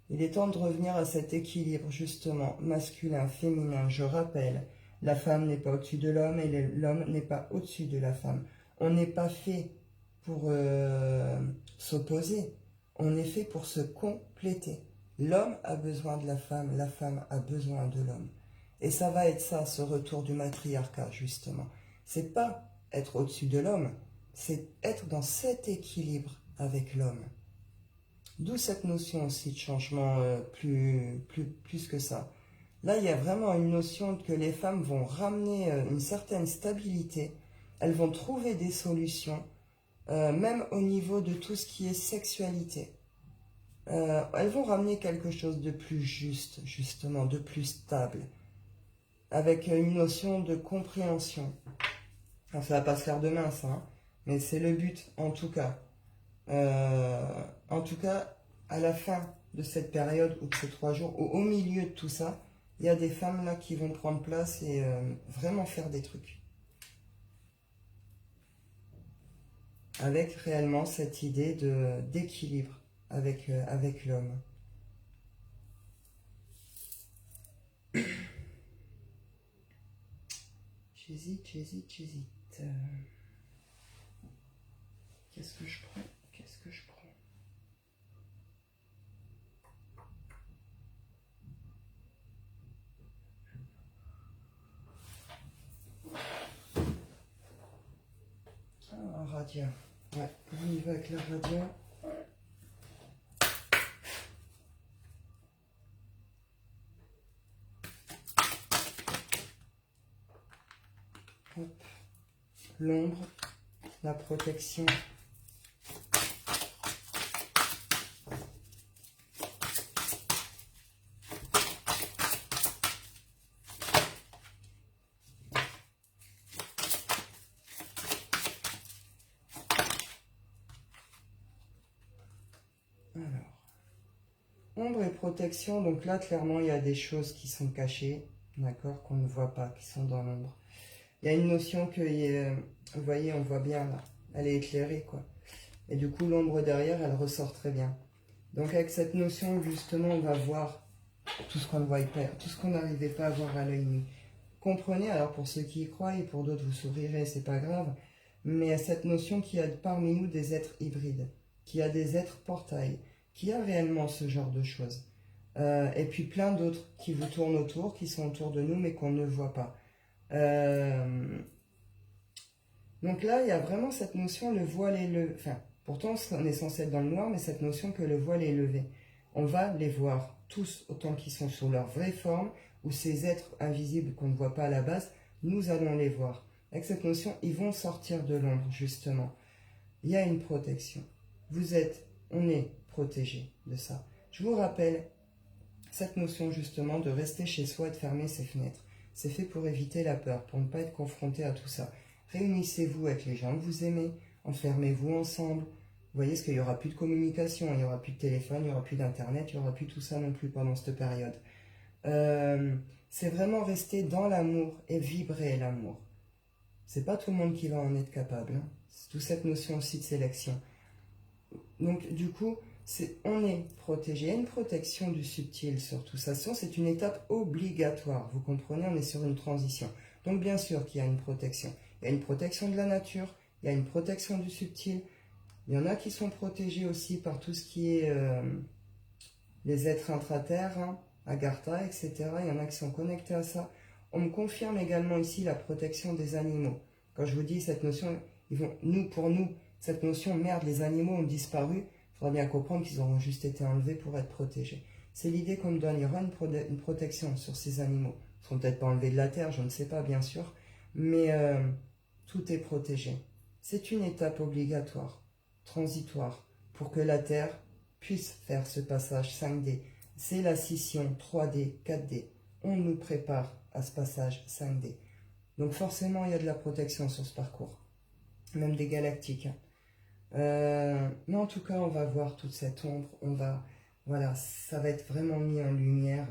Il est temps de revenir à cet équilibre, justement, masculin, féminin. Je rappelle, la femme n'est pas au-dessus de l'homme et l'homme n'est pas au-dessus de la femme. On n'est pas fait pour s'opposer. On est fait pour se compléter. L'homme a besoin de la femme a besoin de l'homme. Et ça va être ça, ce retour du matriarcat, justement. C'est pas être au-dessus de l'homme, c'est être dans cet équilibre avec l'homme. D'où cette notion aussi de changement plus que ça. Là, il y a vraiment une notion que les femmes vont ramener une certaine stabilité. Elles vont trouver des solutions, même au niveau de tout ce qui est sexualité. Elles vont ramener quelque chose de plus juste, justement, de plus stable, avec une notion de compréhension. Enfin, ça va pas se faire demain, ça, mais c'est le but, en tout cas. En tout cas, à la fin de cette période ou de ces 3 jours, ou au milieu de tout ça, il y a des femmes là qui vont prendre place et vraiment faire des trucs. Avec réellement cette idée d'équilibre avec l'homme. J'hésite. Qu'est-ce que je prends? Un radia. Ouais, on y va avec la radia. Hop. L'ombre, la protection. Alors, ombre et protection, donc là, clairement, il y a des choses qui sont cachées, d'accord, qu'on ne voit pas, qui sont dans l'ombre. Il y a une notion que, vous voyez, on voit bien là, Elle est éclairée, quoi. Et du coup, l'ombre derrière, elle ressort très bien. Donc avec cette notion, justement, on va voir tout ce qu'on ne voyait pas, tout ce qu'on n'arrivait pas à voir à l'œil nu. Comprenez, alors pour ceux qui y croient, et pour d'autres vous sourirez, c'est pas grave, mais cette notion qu'il y a parmi nous des êtres hybrides, qu'il y a des êtres portails, qu'il y a réellement ce genre de choses. Et puis plein d'autres qui vous tournent autour, qui sont autour de nous, mais qu'on ne voit pas. Donc là, il y a vraiment cette notion, le voile est levé. Enfin, pourtant, on est censé être dans le noir, mais cette notion que le voile est levé. On va les voir tous autant qu'ils sont sous leur vraie forme, ou ces êtres invisibles qu'on ne voit pas à la base, nous allons les voir. Avec cette notion, ils vont sortir de l'ombre, justement. Il y a une protection. On est protégé de ça. Je vous rappelle cette notion, justement, de rester chez soi et de fermer ses fenêtres. C'est fait pour éviter la peur, pour ne pas être confronté à tout ça. Réunissez-vous avec les gens que vous aimez, enfermez-vous ensemble. Vous voyez, parce qu'il n'y aura plus de communication, il n'y aura plus de téléphone, il n'y aura plus d'internet, il n'y aura plus tout ça non plus pendant cette période. C'est vraiment rester dans l'amour et vibrer l'amour. C'est pas tout le monde qui va en être capable. Hein. C'est toute cette notion aussi de sélection. Donc du coup, on est protégé. Il y a une protection du subtil sur tout ça. C'est une étape obligatoire. Vous comprenez, on est sur une transition. Donc bien sûr qu'il y a une protection. Il y a une protection de la nature, il y a une protection du subtil. Il y en a qui sont protégés aussi par tout ce qui est les êtres intraterres, hein, Agartha, etc. Il y en a qui sont connectés à ça. On me confirme également ici la protection des animaux. Quand je vous dis cette notion, pour nous, cette notion, merde, les animaux ont disparu, il faudra bien comprendre qu'ils auront juste été enlevés pour être protégés. C'est l'idée qu'on me donne. Il y aura une protection sur ces animaux. Ils ne seront peut-être pas enlevés de la terre, je ne sais pas, bien sûr. Mais tout est protégé. C'est une étape obligatoire, transitoire, pour que la Terre puisse faire ce passage 5D. C'est la scission 3D, 4D. On nous prépare à ce passage 5D. Donc forcément, il y a de la protection sur ce parcours, même des galactiques. Mais en tout cas, on va voir toute cette ombre. Voilà, ça va être vraiment mis en lumière.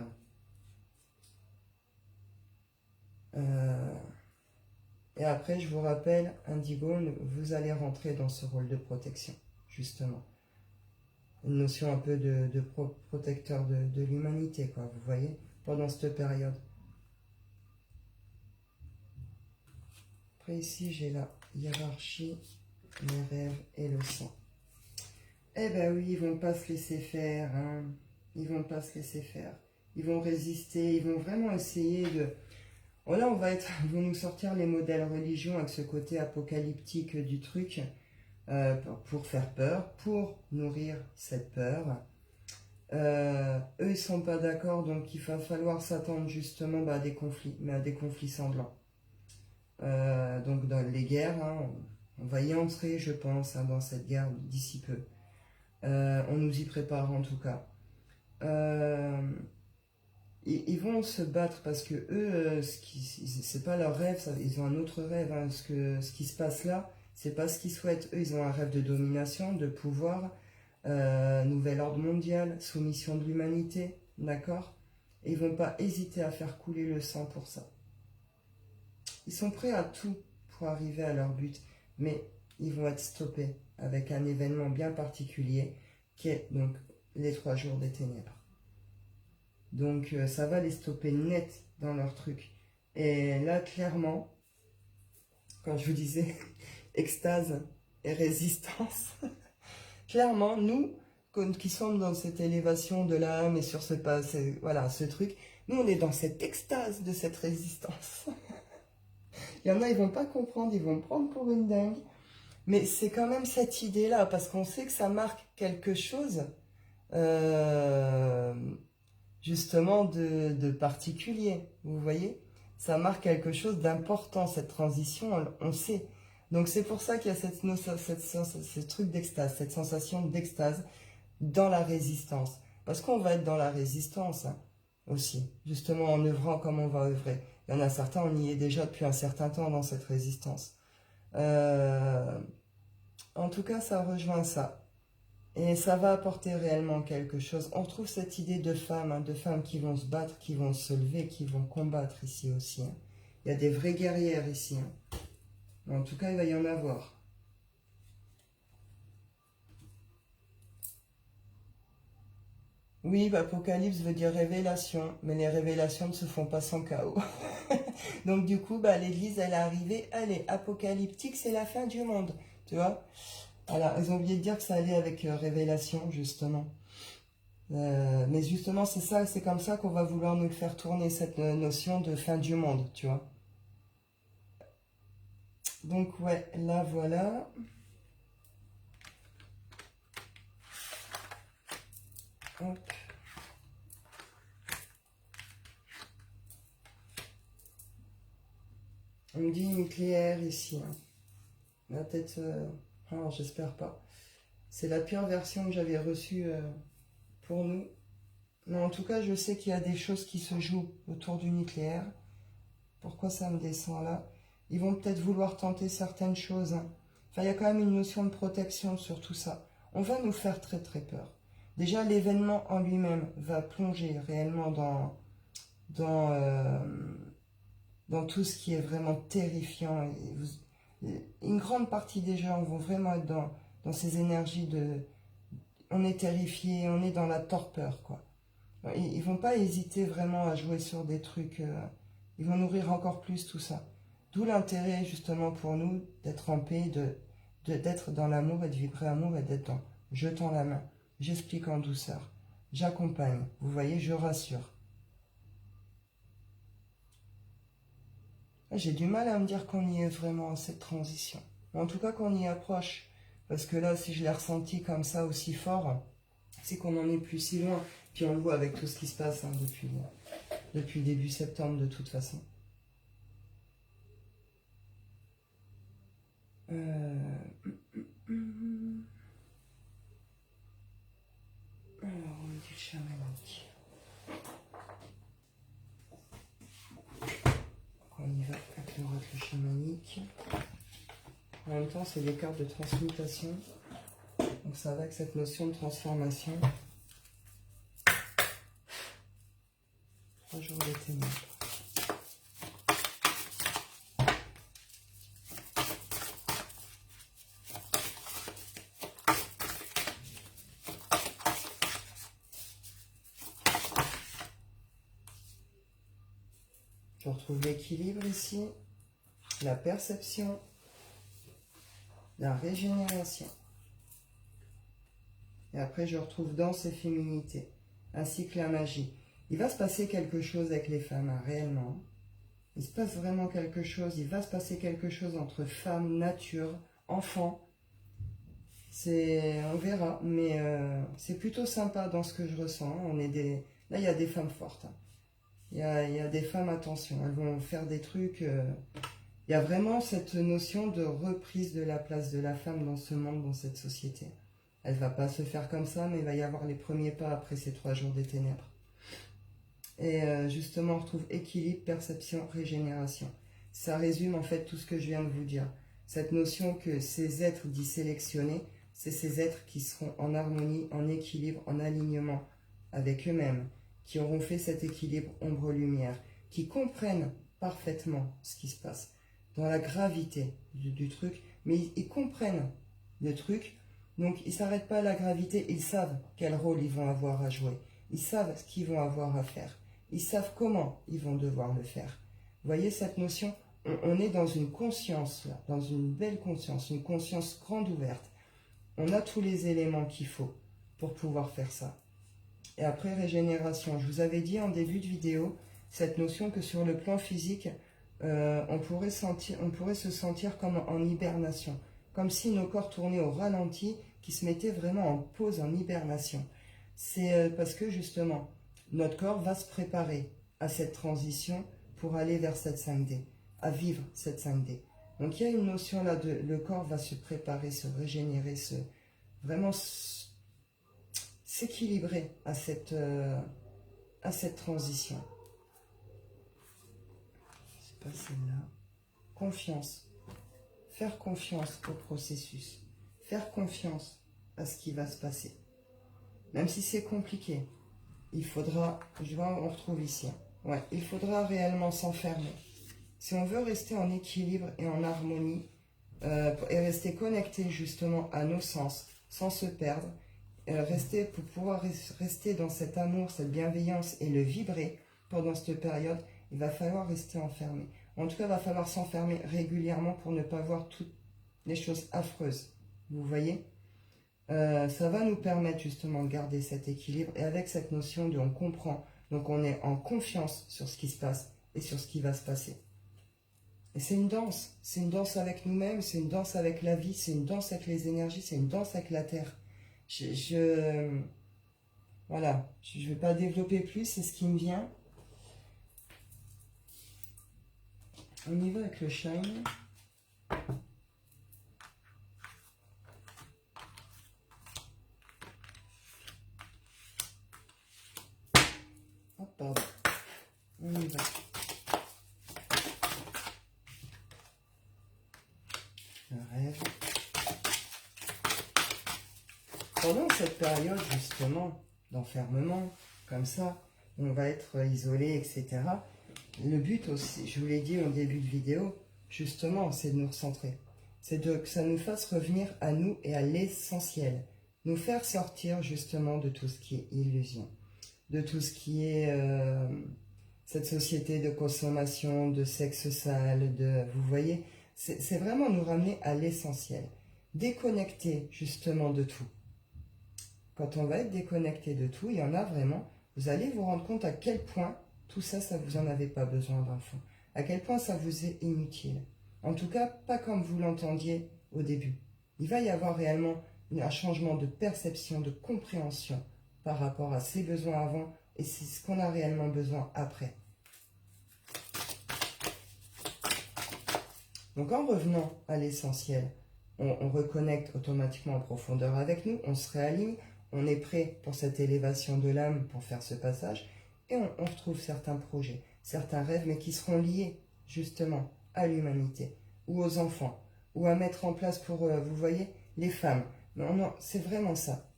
Et après, je vous rappelle, Indigo, vous allez rentrer dans ce rôle de protection, justement. Une notion un peu de protecteur de l'humanité, quoi, vous voyez, pendant cette période. Après, ici, j'ai la hiérarchie, les rêves et le sang. Eh ben oui, ils vont pas se laisser faire, hein. Ils vont pas se laisser faire. Ils vont résister, ils vont vraiment essayer de... Oh là, ils vont nous sortir les modèles religions avec ce côté apocalyptique du truc pour faire peur, pour nourrir cette peur. Eux, ils sont pas d'accord, donc il va falloir s'attendre justement à des conflits, mais à des conflits sanglants. Donc dans les guerres, hein, on va y entrer, je pense, hein, dans cette guerre d'ici peu. On nous y prépare en tout cas. Ils vont se battre parce que eux, c'est pas leur rêve, ils ont un autre rêve. Hein, ce qui se passe là, c'est pas ce qu'ils souhaitent. Eux, ils ont un rêve de domination, de pouvoir, nouvel ordre mondial, soumission de l'humanité, d'accord? Et ils vont pas hésiter à faire couler le sang pour ça. Ils sont prêts à tout pour arriver à leur but, mais ils vont être stoppés avec un événement bien particulier qui est donc les 3 jours des ténèbres. Donc ça va les stopper net dans leur truc. Et là, clairement, quand je vous disais extase et résistance, clairement, nous, qui sommes dans cette élévation de l'âme et sur ce truc, nous, on est dans cette extase de cette résistance. Il y en a, ils vont pas comprendre, ils vont me prendre pour une dingue. Mais c'est quand même cette idée-là, parce qu'on sait que ça marque quelque chose, justement, de particulier, vous voyez? Ça marque quelque chose d'important, cette transition, on sait. Donc c'est pour ça qu'il y a ce truc d'extase, cette sensation d'extase dans la résistance. Parce qu'on va être dans la résistance, hein, aussi, justement en œuvrant comme on va œuvrer. Il y en a certains, on y est déjà depuis un certain temps dans cette résistance. En tout cas, ça rejoint ça. Et ça va apporter réellement quelque chose. On retrouve cette idée de femmes, hein, de femmes qui vont se battre, qui vont se lever, qui vont combattre ici aussi. Hein. Il y a des vraies guerrières ici. Hein. En tout cas, il va y en avoir. Oui, bah, apocalypse veut dire révélation, mais les révélations ne se font pas sans chaos. Donc du coup, bah, l'Église, elle est arrivée, elle est apocalyptique, c'est la fin du monde, tu vois. Alors, ils ont oublié de dire que ça allait avec révélation, justement. Mais justement, c'est ça, c'est comme ça qu'on va vouloir nous le faire tourner, cette notion de fin du monde, tu vois. Donc ouais, là voilà. Hop. On me dit nucléaire ici, hein. La tête... alors j'espère pas. C'est la pire version que j'avais reçue pour nous. Mais en tout cas, je sais qu'il y a des choses qui se jouent autour du nucléaire. Pourquoi ça me descend là? Ils vont peut-être vouloir tenter certaines choses, hein. Enfin, il y a quand même une notion de protection sur tout ça. On va nous faire très très peur. Déjà, l'événement en lui-même va plonger réellement dans, euh, dans tout ce qui est vraiment terrifiant. Une grande partie des gens vont vraiment être dans ces énergies de... On est terrifié, on est dans la torpeur, quoi. Ils vont pas hésiter vraiment à jouer sur des trucs. Ils vont nourrir encore plus tout ça. D'où l'intérêt justement pour nous d'être en paix, d'être dans l'amour et de vibrer amour et d'être dans je tends la main, j'explique en douceur, j'accompagne. Vous voyez, je rassure. J'ai du mal à me dire qu'on y est vraiment à cette transition. Mais en tout cas qu'on y approche. Parce que là, si je l'ai ressenti comme ça aussi fort, c'est qu'on n'en est plus si loin. Puis on le voit avec tout ce qui se passe hein, depuis début septembre de toute façon. Alors, on me dit le chamanique. On y va avec l'oracle chamanique. En même temps, c'est des cartes de transmutation. Donc ça va avec cette notion de transformation. 3 jours de ténèbres. Je retrouve l'équilibre ici, la perception, la régénération. Et après, je retrouve danse et féminité, ainsi que la magie. Il va se passer quelque chose avec les femmes, hein, réellement. Il se passe vraiment quelque chose, il va se passer quelque chose entre femmes, nature, enfants. On verra, mais c'est plutôt sympa dans ce que je ressens. Là, il y a des femmes fortes, hein. Il y a des femmes, attention, elles vont faire des trucs. Il y a vraiment cette notion de reprise de la place de la femme dans ce monde, dans cette société. Elle ne va pas se faire comme ça, mais il va y avoir les premiers pas après ces 3 jours des ténèbres. Et justement, on retrouve équilibre, perception, régénération. Ça résume en fait tout ce que je viens de vous dire. Cette notion que ces êtres dits sélectionnés, c'est ces êtres qui seront en harmonie, en équilibre, en alignement avec eux-mêmes, qui auront fait cet équilibre ombre-lumière, qui comprennent parfaitement ce qui se passe, dans la gravité du truc, mais ils comprennent le truc, donc ils ne s'arrêtent pas à la gravité, ils savent quel rôle ils vont avoir à jouer, ils savent ce qu'ils vont avoir à faire, ils savent comment ils vont devoir le faire. Vous voyez cette notion? On est dans une conscience, là, dans une belle conscience, une conscience grande ouverte. On a tous les éléments qu'il faut pour pouvoir faire ça. Et après, régénération. Je vous avais dit en début de vidéo, cette notion que sur le plan physique, on pourrait se sentir comme en hibernation. Comme si nos corps tournaient au ralenti, qui se mettaient vraiment en pause, en hibernation. C'est parce que justement, notre corps va se préparer à cette transition pour aller vers cette 5D, à vivre cette 5D. Donc il y a une notion là de le corps va se préparer, se régénérer, vraiment s'équilibrer à cette transition. C'est pas celle-là. Confiance. Faire confiance au processus. Faire confiance à ce qui va se passer. Même si c'est compliqué, il faudra, je vois, on retrouve ici. Ouais, il faudra réellement s'enfermer. Si on veut rester en équilibre et en harmonie, et rester connecté justement à nos sens, sans se perdre, pour pouvoir rester dans cet amour, cette bienveillance et le vibrer pendant cette période, il va falloir rester enfermé. En tout cas, il va falloir s'enfermer régulièrement pour ne pas voir toutes les choses affreuses. Vous voyez, ça va nous permettre justement de garder cet équilibre et avec cette notion de on comprend, donc on est en confiance sur ce qui se passe et sur ce qui va se passer. Et c'est une danse avec nous-mêmes, c'est une danse avec la vie, c'est une danse avec les énergies, c'est une danse avec la terre. Voilà, je ne vais pas développer plus, c'est ce qui me vient. On y va avec le shine. Oh, pardon. On y va. Le rêve. Pendant cette période, justement, d'enfermement, comme ça, on va être isolé, etc. Le but aussi, je vous l'ai dit au début de vidéo, justement, c'est de nous recentrer. C'est que ça nous fasse revenir à nous et à l'essentiel. Nous faire sortir, justement, de tout ce qui est illusion. De tout ce qui est cette société de consommation, de sexe sale, vous voyez, c'est vraiment nous ramener à l'essentiel. Déconnecter, justement, de tout. Quand on va être déconnecté de tout, il y en a vraiment, vous allez vous rendre compte à quel point tout ça, ça vous en avez pas besoin d'un fond. À quel point ça vous est inutile. En tout cas, pas comme vous l'entendiez au début. Il va y avoir réellement un changement de perception, de compréhension par rapport à ses besoins avant et c'est ce qu'on a réellement besoin après. Donc en revenant à l'essentiel, on reconnecte automatiquement en profondeur avec nous, on se réaligne, on est prêt pour cette élévation de l'âme, pour faire ce passage, et on retrouve certains projets, certains rêves, mais qui seront liés justement à l'humanité, ou aux enfants, ou à mettre en place pour, vous voyez, les femmes. Non, non, c'est vraiment ça.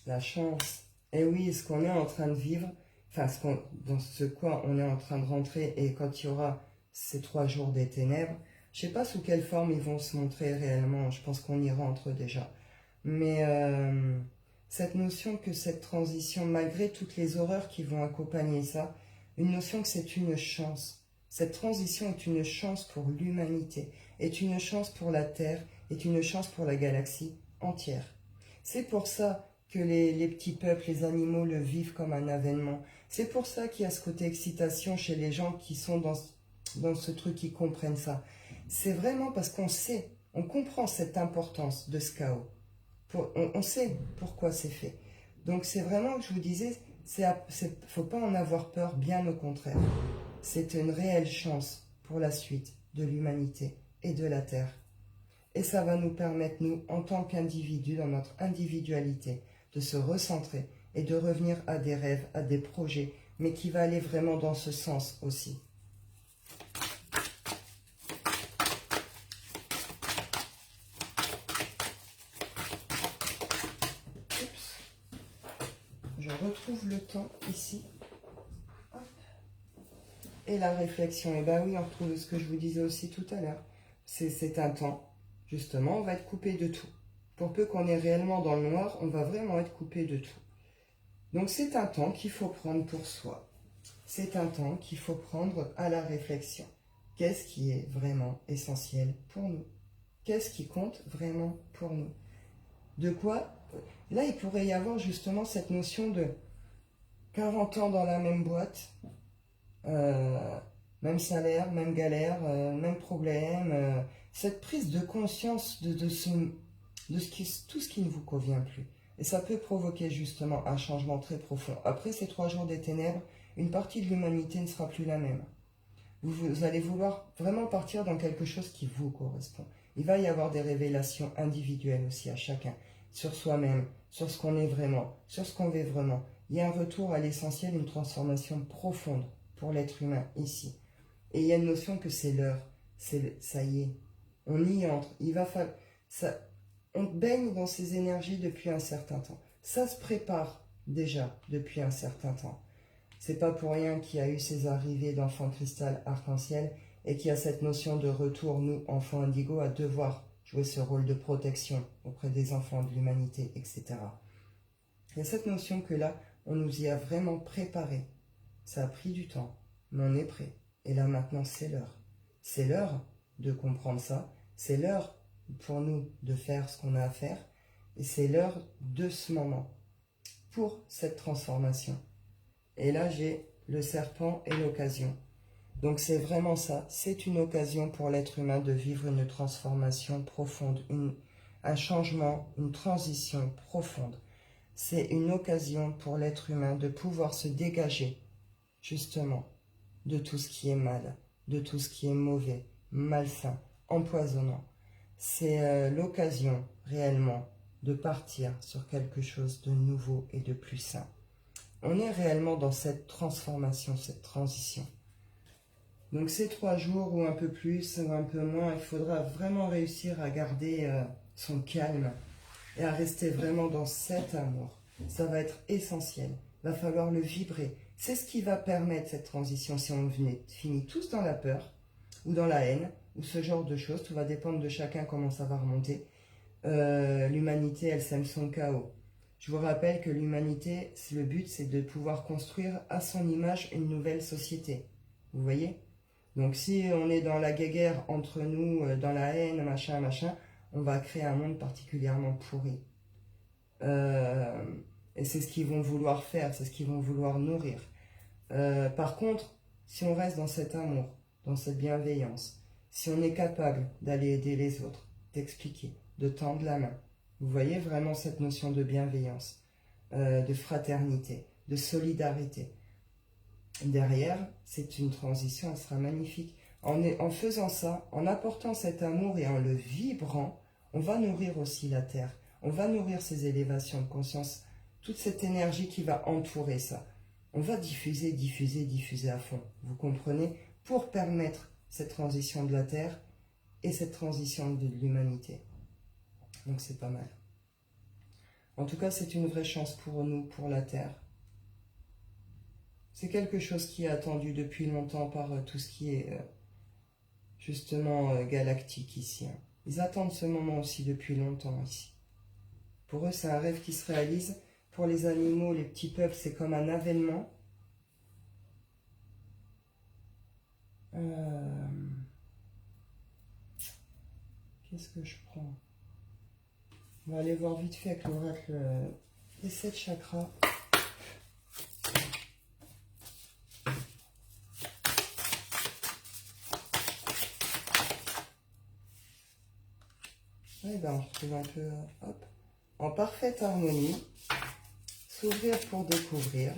La chance. Et oui, ce qu'on est en train de vivre, enfin, dans ce quoi on est en train de rentrer, et quand il y aura ces 3 jours des ténèbres, je ne sais pas sous quelle forme ils vont se montrer réellement, je pense qu'on y rentre déjà. Mais cette notion que cette transition, malgré toutes les horreurs qui vont accompagner ça, une notion que c'est une chance. Cette transition est une chance pour l'humanité, est une chance pour la Terre, est une chance pour la galaxie entière. C'est pour ça que les petits peuples, les animaux le vivent comme un avènement. C'est pour ça qu'il y a ce côté excitation chez les gens qui sont dans ce truc, qui comprennent ça. C'est vraiment parce qu'on sait, on comprend cette importance de ce chaos. On sait pourquoi c'est fait. Donc c'est vraiment, je vous disais, il ne faut pas en avoir peur, bien au contraire. C'est une réelle chance pour la suite de l'humanité et de la Terre. Et ça va nous permettre, nous, en tant qu'individus, dans notre individualité, de se recentrer et de revenir à des rêves, à des projets, mais qui va aller vraiment dans ce sens aussi. Oups. Je retrouve le temps ici. Hop. Et la réflexion, et bien oui, on retrouve ce que je vous disais aussi tout à l'heure. C'est un temps, justement, on va être coupé de tout. Pour peu qu'on est réellement dans le noir, on va vraiment être coupé de tout. Donc c'est un temps qu'il faut prendre pour soi. C'est un temps qu'il faut prendre à la réflexion. Qu'est-ce qui est vraiment essentiel pour nous? Qu'est-ce qui compte vraiment pour nous? De quoi? Là, il pourrait y avoir justement cette notion de 40 ans dans la même boîte, même salaire, même galère, même problème, cette prise de conscience de tout ce qui ne vous convient plus. Et ça peut provoquer justement un changement très profond. Après ces 3 jours des ténèbres, une partie de l'humanité ne sera plus la même. Vous allez vouloir vraiment partir dans quelque chose qui vous correspond. Il va y avoir des révélations individuelles aussi à chacun, sur soi-même, sur ce qu'on est vraiment, sur ce qu'on veut vraiment. Il y a un retour à l'essentiel, une transformation profonde pour l'être humain ici. Et il y a une notion que c'est l'heure, ça y est, on y entre, il va falloir... on baigne dans ces énergies depuis un certain temps. Ça se prépare déjà depuis un certain temps. C'est pas pour rien qu'il y a eu ces arrivées d'enfants cristal arc-en-ciel et qu'il y a cette notion de retour, nous, enfants indigo, à devoir jouer ce rôle de protection auprès des enfants de l'humanité, etc. Il y a cette notion que là, on nous y a vraiment préparé. Ça a pris du temps, mais on est prêt. Et là, maintenant, c'est l'heure. C'est l'heure de comprendre ça. C'est l'heure pour nous de faire ce qu'on a à faire. Et c'est l'heure de ce moment pour cette transformation. Et là, j'ai le serpent et l'occasion. Donc, c'est vraiment ça. C'est une occasion pour l'être humain de vivre une transformation profonde, un changement, une transition profonde. C'est une occasion pour l'être humain de pouvoir se dégager, justement, de tout ce qui est mal, de tout ce qui est mauvais, malsain, empoisonnant. C'est l'occasion, réellement, de partir sur quelque chose de nouveau et de plus sain. On est réellement dans cette transformation, cette transition. Donc ces 3 jours ou un peu plus ou un peu moins, il faudra vraiment réussir à garder son calme et à rester vraiment dans cet amour. Ça va être essentiel. Il va falloir le vibrer. C'est ce qui va permettre cette transition. Si on finit tous dans la peur ou dans la haine ou ce genre de choses, tout va dépendre de chacun comment ça va remonter. L'humanité, elle sème son chaos. Je vous rappelle que l'humanité, le but, c'est de pouvoir construire à son image une nouvelle société. Vous voyez? Donc si on est dans la guéguerre entre nous, dans la haine, machin, on va créer un monde particulièrement pourri. Et c'est ce qu'ils vont vouloir faire, c'est ce qu'ils vont vouloir nourrir. Par contre, si on reste dans cet amour, dans cette bienveillance, si on est capable d'aller aider les autres, d'expliquer, de tendre la main, vous voyez vraiment cette notion de bienveillance, de fraternité, de solidarité. Derrière, c'est une transition, elle sera magnifique. En faisant ça, en apportant cet amour et en le vibrant, on va nourrir aussi la Terre. On va nourrir ces élévations de conscience, toute cette énergie qui va entourer ça. On va diffuser, diffuser, diffuser à fond. Vous comprenez? Pour permettre cette transition de la Terre et cette transition de l'humanité. Donc c'est pas mal. En tout cas, c'est une vraie chance pour nous, pour la Terre. C'est quelque chose qui est attendu depuis longtemps par tout ce qui est justement galactique ici. Hein. Ils attendent ce moment aussi depuis longtemps ici. Pour eux, c'est un rêve qui se réalise. Pour les animaux, les petits peuples, c'est comme un avènement. Qu'est-ce que je prends? On va aller voir vite fait avec l'oracle des 7 chakras. Et ben on retrouve un peu, hop, en parfaite harmonie, s'ouvrir pour découvrir.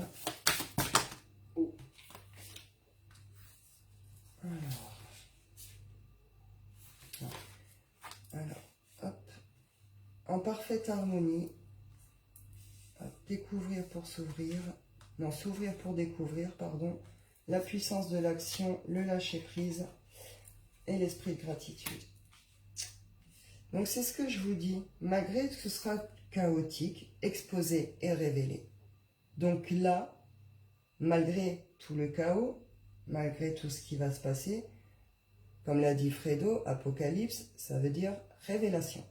Alors, hop, en parfaite harmonie, hop, découvrir pour s'ouvrir, non, s'ouvrir pour découvrir, pardon, la puissance de l'action, le lâcher-prise et l'esprit de gratitude. Donc c'est ce que je vous dis, malgré que ce sera chaotique, exposé et révélé. Donc là, malgré tout le chaos, malgré tout ce qui va se passer, comme l'a dit Fredo, Apocalypse, ça veut dire révélation.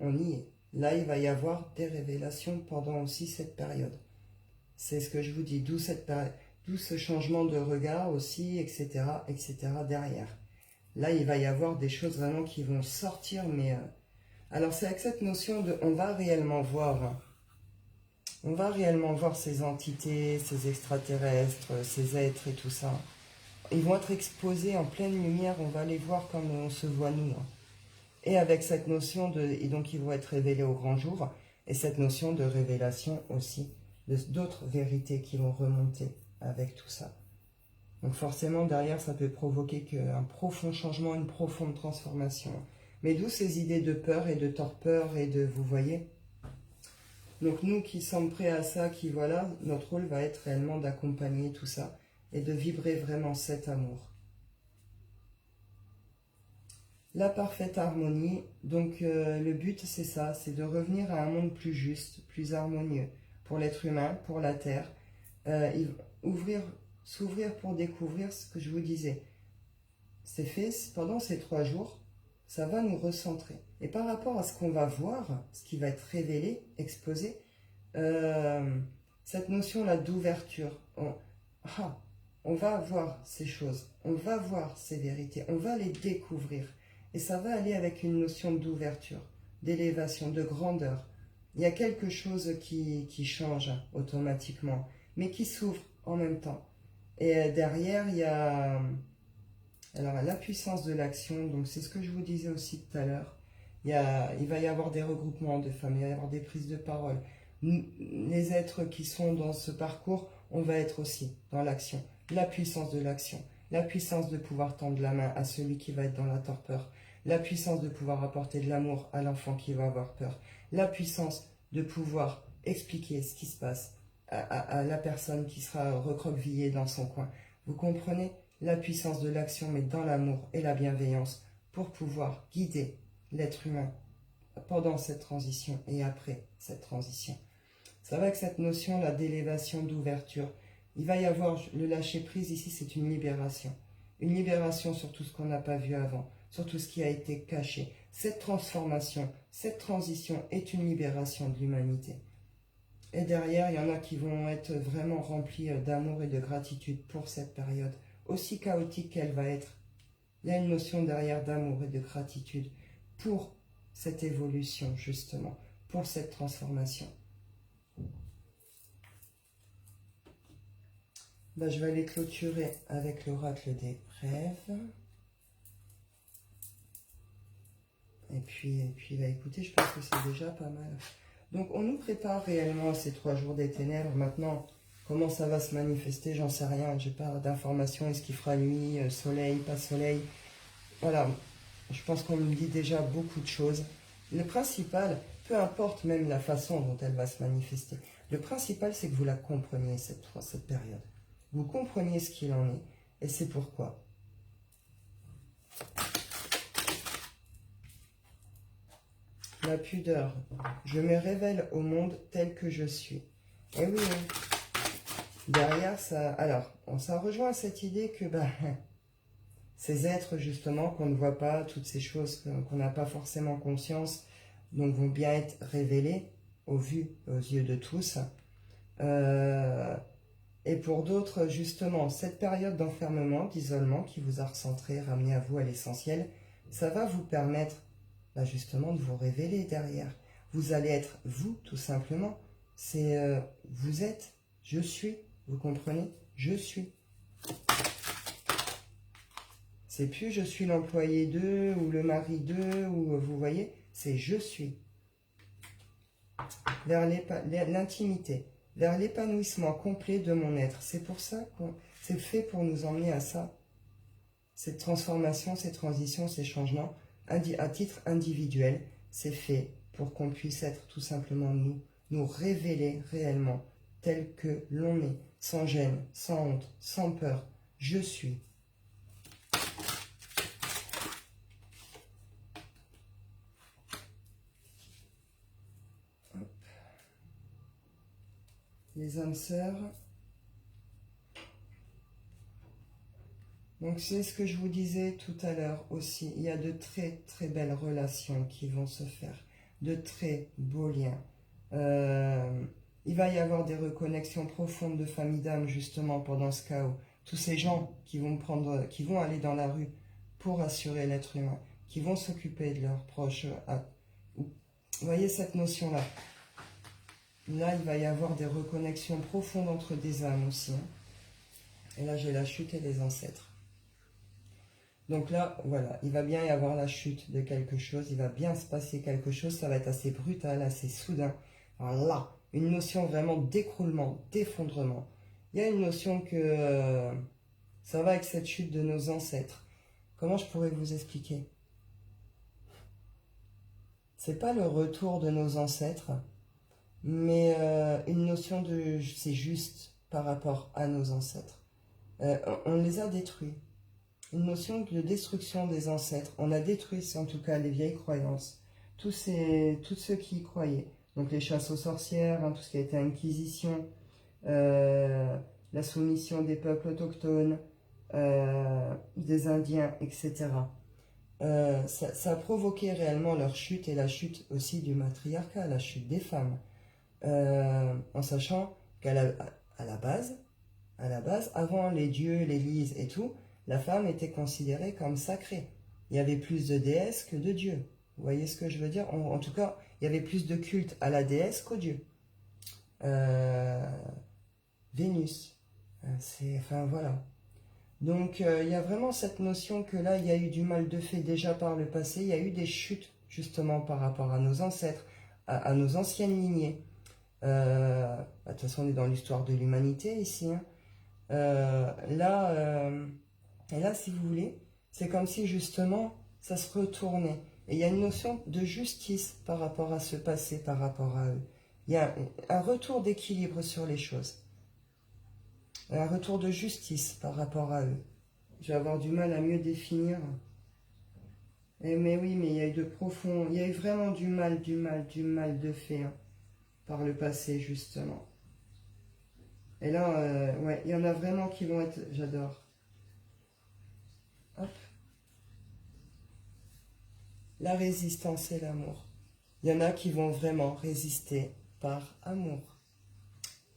On y est. Là, il va y avoir des révélations pendant aussi cette période. C'est ce que je vous dis, d'où ce changement de regard aussi, etc., etc. derrière. Là, il va y avoir des choses vraiment qui vont sortir, mais... Alors, c'est avec cette notion de... On va réellement voir ces entités, ces extraterrestres, ces êtres et tout ça. Ils vont être exposés en pleine lumière, on va les voir comme on se voit nous. Et avec cette notion de... Et donc, ils vont être révélés au grand jour. Et cette notion de révélation aussi, d'autres vérités qui vont remonter avec tout ça. Donc forcément, derrière, ça peut provoquer un profond changement, une profonde transformation. Mais d'où ces idées de peur et de torpeur et de... Vous voyez? Donc nous qui sommes prêts à ça, qui voilà, notre rôle va être réellement d'accompagner tout ça et de vibrer vraiment cet amour. la parfaite harmonie. Donc le but c'est ça, c'est de revenir à un monde plus juste, plus harmonieux pour l'être humain, pour la terre. S'ouvrir pour découvrir ce que je vous disais. C'est fait pendant ces 3 jours, ça va nous recentrer. Et par rapport à ce qu'on va voir, ce qui va être révélé, exposé, cette notion-là d'ouverture, on va voir ces choses, on va voir ces vérités, on va les découvrir. Et ça va aller avec une notion d'ouverture, d'élévation, de grandeur. Il y a quelque chose qui change automatiquement, mais qui s'ouvre en même temps. Et derrière, il y a alors la puissance de l'action. Donc c'est ce que je vous disais aussi tout à l'heure. Il va y avoir des regroupements de femmes, il va y avoir des prises de parole. Les êtres qui sont dans ce parcours, on va être aussi dans l'action. La puissance de l'action, la puissance de pouvoir tendre la main à celui qui va être dans la torpeur, la puissance de pouvoir apporter de l'amour à l'enfant qui va avoir peur, la puissance de pouvoir expliquer ce qui se passe à la personne qui sera recroquevillée dans son coin. Vous comprenez? La puissance de l'action, mais dans l'amour et la bienveillance, pour pouvoir guider l'être humain pendant cette transition et après cette transition. Ça va avec cette notion-là d'élévation, d'ouverture. Il va y avoir le lâcher-prise ici, c'est une libération. Une libération sur tout ce qu'on n'a pas vu avant, sur tout ce qui a été caché. Cette transformation, cette transition est une libération de l'humanité. Et derrière, il y en a qui vont être vraiment remplis d'amour et de gratitude pour cette période, aussi chaotique qu'elle va être. Il y a une notion derrière d'amour et de gratitude pour cette évolution, justement, pour cette transformation. Je vais aller clôturer avec l'oracle des rêves. Et puis écoutez, je pense que c'est déjà pas mal. Donc, on nous prépare réellement à ces 3 jours des ténèbres. Maintenant, comment ça va se manifester, j'en sais rien. J'ai pas d'informations. Est-ce qu'il fera nuit, soleil, pas soleil? Voilà, je pense qu'on me dit déjà beaucoup de choses. Le principal, peu importe même la façon dont elle va se manifester, le principal, c'est que vous la compreniez, cette période. Vous compreniez ce qu'il en est. Et c'est pourquoi. La pudeur. Je me révèle au monde tel que je suis. Et oui, derrière ça... Alors, ça rejoint cette idée que ces êtres, justement, qu'on ne voit pas, toutes ces choses qu'on n'a pas forcément conscience, donc vont bien être révélées aux yeux de tous. Et pour d'autres, justement, cette période d'enfermement, d'isolement qui vous a recentré, ramené à vous, à l'essentiel, ça va vous permettre justement de vous révéler derrière. Vous allez être vous, tout simplement. C'est vous êtes, je suis, vous comprenez? Je suis. C'est plus je suis l'employé d'eux ou le mari d'eux, ou vous voyez, c'est je suis. Vers l'intimité, vers l'épanouissement complet de mon être. C'est pour ça que c'est fait pour nous emmener à ça. Cette transformation, ces transitions, ces changements, à titre individuel, c'est fait pour qu'on puisse être tout simplement nous révéler réellement tel que l'on est, sans gêne, sans honte, sans peur. Je suis. Hop. Les âmes sœurs. Donc c'est ce que je vous disais tout à l'heure aussi. Il y a de très très belles relations qui vont se faire. De très beaux liens. Il va y avoir des reconnexions profondes de famille d'âme justement pendant ce chaos. Tous ces gens qui vont aller dans la rue pour assurer l'être humain, qui vont s'occuper de leurs proches. Vous voyez cette notion-là. Là, il va y avoir des reconnexions profondes entre des âmes aussi. Et là, j'ai la chute et les ancêtres. Donc là, voilà, il va bien y avoir la chute de quelque chose, il va bien se passer quelque chose, ça va être assez brutal, assez soudain. Alors là, une notion vraiment d'écroulement, d'effondrement. Il y a une notion que ça va avec cette chute de nos ancêtres. Comment je pourrais vous expliquer? C'est pas le retour de nos ancêtres, mais une notion de c'est juste par rapport à nos ancêtres. On les a détruits. une notion de destruction des ancêtres. On a détruit, en tout cas, les vieilles croyances. Tous ceux qui y croyaient. Donc les chasses aux sorcières, hein, tout ce qui a été inquisition, la soumission des peuples autochtones, des Indiens, etc. Ça a provoqué réellement leur chute et la chute aussi du matriarcat, la chute des femmes. En sachant qu'à la base, avant les dieux, l'église et tout, la femme était considérée comme sacrée. Il y avait plus de déesses que de dieux. Vous voyez ce que je veux dire? En tout cas, il y avait plus de culte à la déesse qu'au dieu. Vénus. Enfin voilà. Donc il y a vraiment cette notion que là, il y a eu du mal de fait déjà par le passé. Il y a eu des chutes justement par rapport à nos ancêtres, à nos anciennes lignées. De toute façon, on est dans l'histoire de l'humanité ici. Hein. Et là, si vous voulez, c'est comme si justement ça se retournait. Et il y a une notion de justice par rapport à ce passé, par rapport à eux. Il y a un retour d'équilibre sur les choses. Un retour de justice par rapport à eux. Je vais avoir du mal à mieux définir. Mais oui, mais il y a eu de profond, il y a eu vraiment du mal de fait hein, par le passé justement. Et là, ouais, il y en a vraiment qui vont être, j'adore. Hop. La résistance et l'amour. Il y en a qui vont vraiment résister par amour.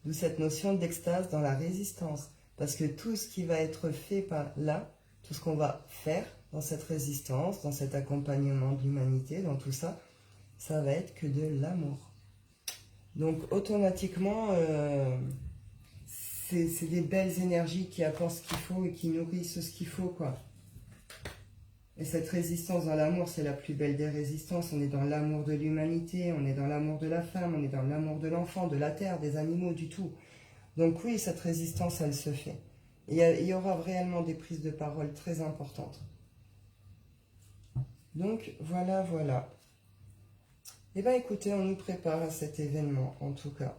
D'où cette notion d'extase dans la résistance. Parce que tout ce qui va être fait par là, tout ce qu'on va faire dans cette résistance, dans cet accompagnement de l'humanité, dans tout ça, ça va être que de l'amour. Donc automatiquement, c'est des belles énergies qui apportent ce qu'il faut et qui nourrissent ce qu'il faut, quoi. Et cette résistance dans l'amour, c'est la plus belle des résistances. On est dans l'amour de l'humanité, on est dans l'amour de la femme, on est dans l'amour de l'enfant, de la terre, des animaux, du tout. Donc oui, cette résistance, elle se fait. Et il y aura réellement des prises de parole très importantes. Donc voilà, voilà. Eh bien écoutez, on nous prépare à cet événement, en tout cas.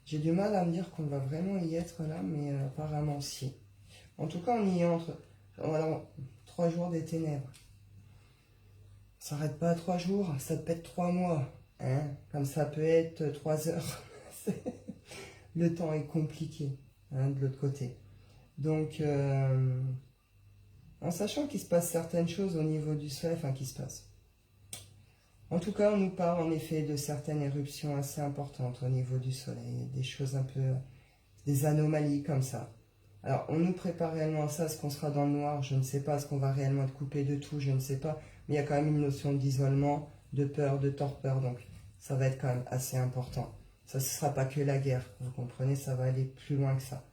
J'ai du mal à me dire qu'on va vraiment y être là, mais apparemment si. En tout cas, on y entre. Alors, 3 jours des ténèbres. Ça s'arrête pas à 3 jours, ça peut être 3 mois. Hein, comme ça peut être 3 heures. Le temps est compliqué, hein, de l'autre côté. Donc, en sachant qu'il se passe certaines choses au niveau du soleil, enfin qui se passe. En tout cas, on nous parle en effet de certaines éruptions assez importantes au niveau du soleil, des choses un peu, des anomalies comme ça. Alors, on nous prépare réellement à ça, ce qu'on sera dans le noir, je ne sais pas, ce qu'on va réellement être coupé de tout, je ne sais pas, mais il y a quand même une notion d'isolement, de peur, de torpeur, donc ça va être quand même assez important. Ça, ce ne sera pas que la guerre, vous comprenez, ça va aller plus loin que ça.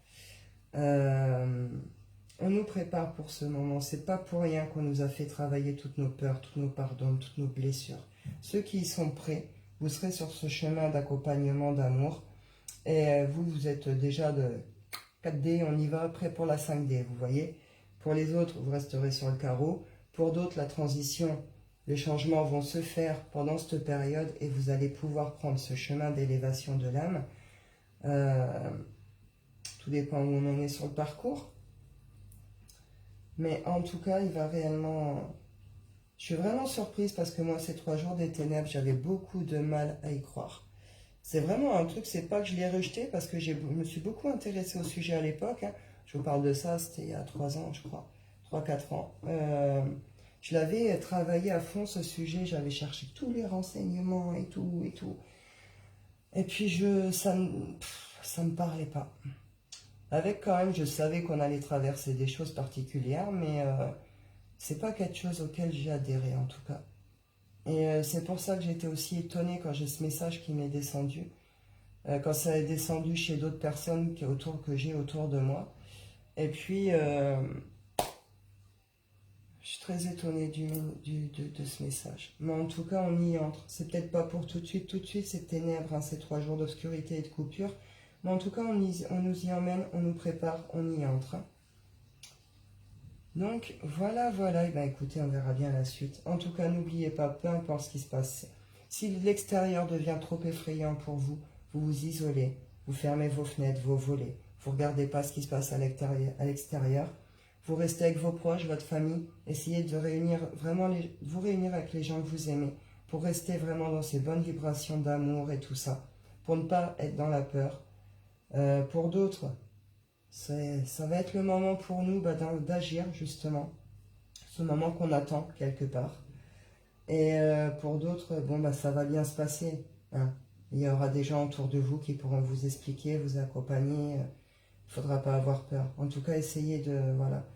On nous prépare pour ce moment, c'est pas pour rien qu'on nous a fait travailler toutes nos peurs, toutes nos pardons, toutes nos blessures. Ceux qui y sont prêts, vous serez sur ce chemin d'accompagnement, d'amour, et vous êtes déjà de 4D, on y va, prêt pour la 5D, vous voyez. Pour les autres, vous resterez sur le carreau. Pour d'autres, la transition, les changements vont se faire pendant cette période et vous allez pouvoir prendre ce chemin d'élévation de l'âme. Tout dépend où on en est sur le parcours. Mais en tout cas, il va réellement... Je suis vraiment surprise parce que moi, ces 3 jours des ténèbres, j'avais beaucoup de mal à y croire. C'est vraiment un truc, c'est pas que je l'ai rejeté parce que je me suis beaucoup intéressée au sujet à l'époque. Hein. Je vous parle de ça, c'était il y a 3 ans, je crois. 3-4 ans. Je l'avais travaillé à fond ce sujet, j'avais cherché tous les renseignements et tout, et tout. Et puis ça me parlait pas. Avec quand même, je savais qu'on allait traverser des choses particulières, mais c'est pas quelque chose auquel j'ai adhéré en tout cas. Et c'est pour ça que j'étais aussi étonnée quand j'ai ce message qui m'est descendu. Quand ça est descendu chez d'autres personnes que j'ai autour de moi. Et puis, je suis très étonnée de ce message. Mais en tout cas, on y entre. C'est peut-être pas pour tout de suite, c'est ténèbres, hein, ces 3 jours d'obscurité et de coupure. Mais en tout cas, on nous y emmène, on nous prépare, on y entre. Donc, voilà, voilà. Et bien, écoutez, on verra bien la suite. En tout cas, n'oubliez pas, peu importe ce qui se passe. Si l'extérieur devient trop effrayant pour vous, vous vous isolez, vous fermez vos fenêtres, vos volets. Vous ne regardez pas ce qui se passe à l'extérieur. Vous restez avec vos proches, votre famille. Essayez de réunir vraiment vous réunir avec les gens que vous aimez pour rester vraiment dans ces bonnes vibrations d'amour et tout ça. Pour ne pas être dans la peur. Pour d'autres, ça va être le moment pour nous d'agir justement. Ce moment qu'on attend quelque part. Et pour d'autres, bon, ça va bien se passer. Hein. Il y aura des gens autour de vous qui pourront vous expliquer, vous accompagner. Il ne faudra pas avoir peur. En tout cas, essayez de... Voilà.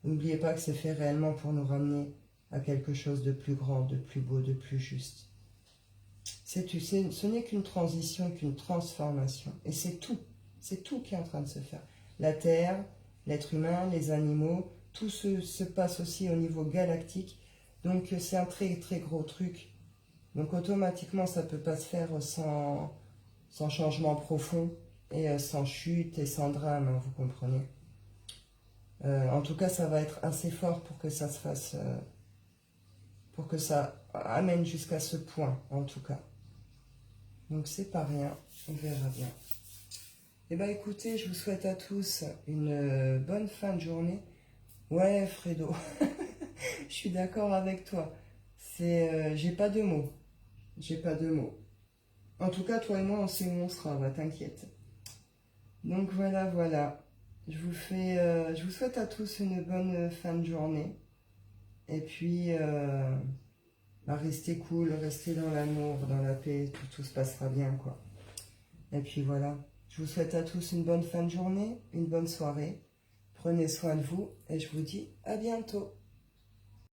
N'oubliez pas que c'est fait réellement pour nous ramener à quelque chose de plus grand, de plus beau, de plus juste. Ce n'est qu'une transition, qu'une transformation. Et c'est tout. C'est tout qui est en train de se faire. La Terre, l'être humain, les animaux, tout se passe aussi au niveau galactique. Donc c'est un très très gros truc. Donc automatiquement ça ne peut pas se faire sans changement profond et sans chute et sans drame, hein, vous comprenez. En tout cas ça va être assez fort pour que ça se fasse, pour que ça amène jusqu'à ce point en tout cas. Donc c'est pas rien, on verra bien. Eh bien écoutez, je vous souhaite à tous une bonne fin de journée. Ouais Fredo, je suis d'accord avec toi. J'ai pas de mots. J'ai pas de mots. En tout cas, toi et moi, on sait où on sera, va, t'inquiète. Donc voilà, voilà. Je vous souhaite à tous une bonne fin de journée. Et puis, restez cool, restez dans l'amour, dans la paix, tout se passera bien, quoi. Et puis voilà. Je vous souhaite à tous une bonne fin de journée, une bonne soirée. Prenez soin de vous et je vous dis à bientôt.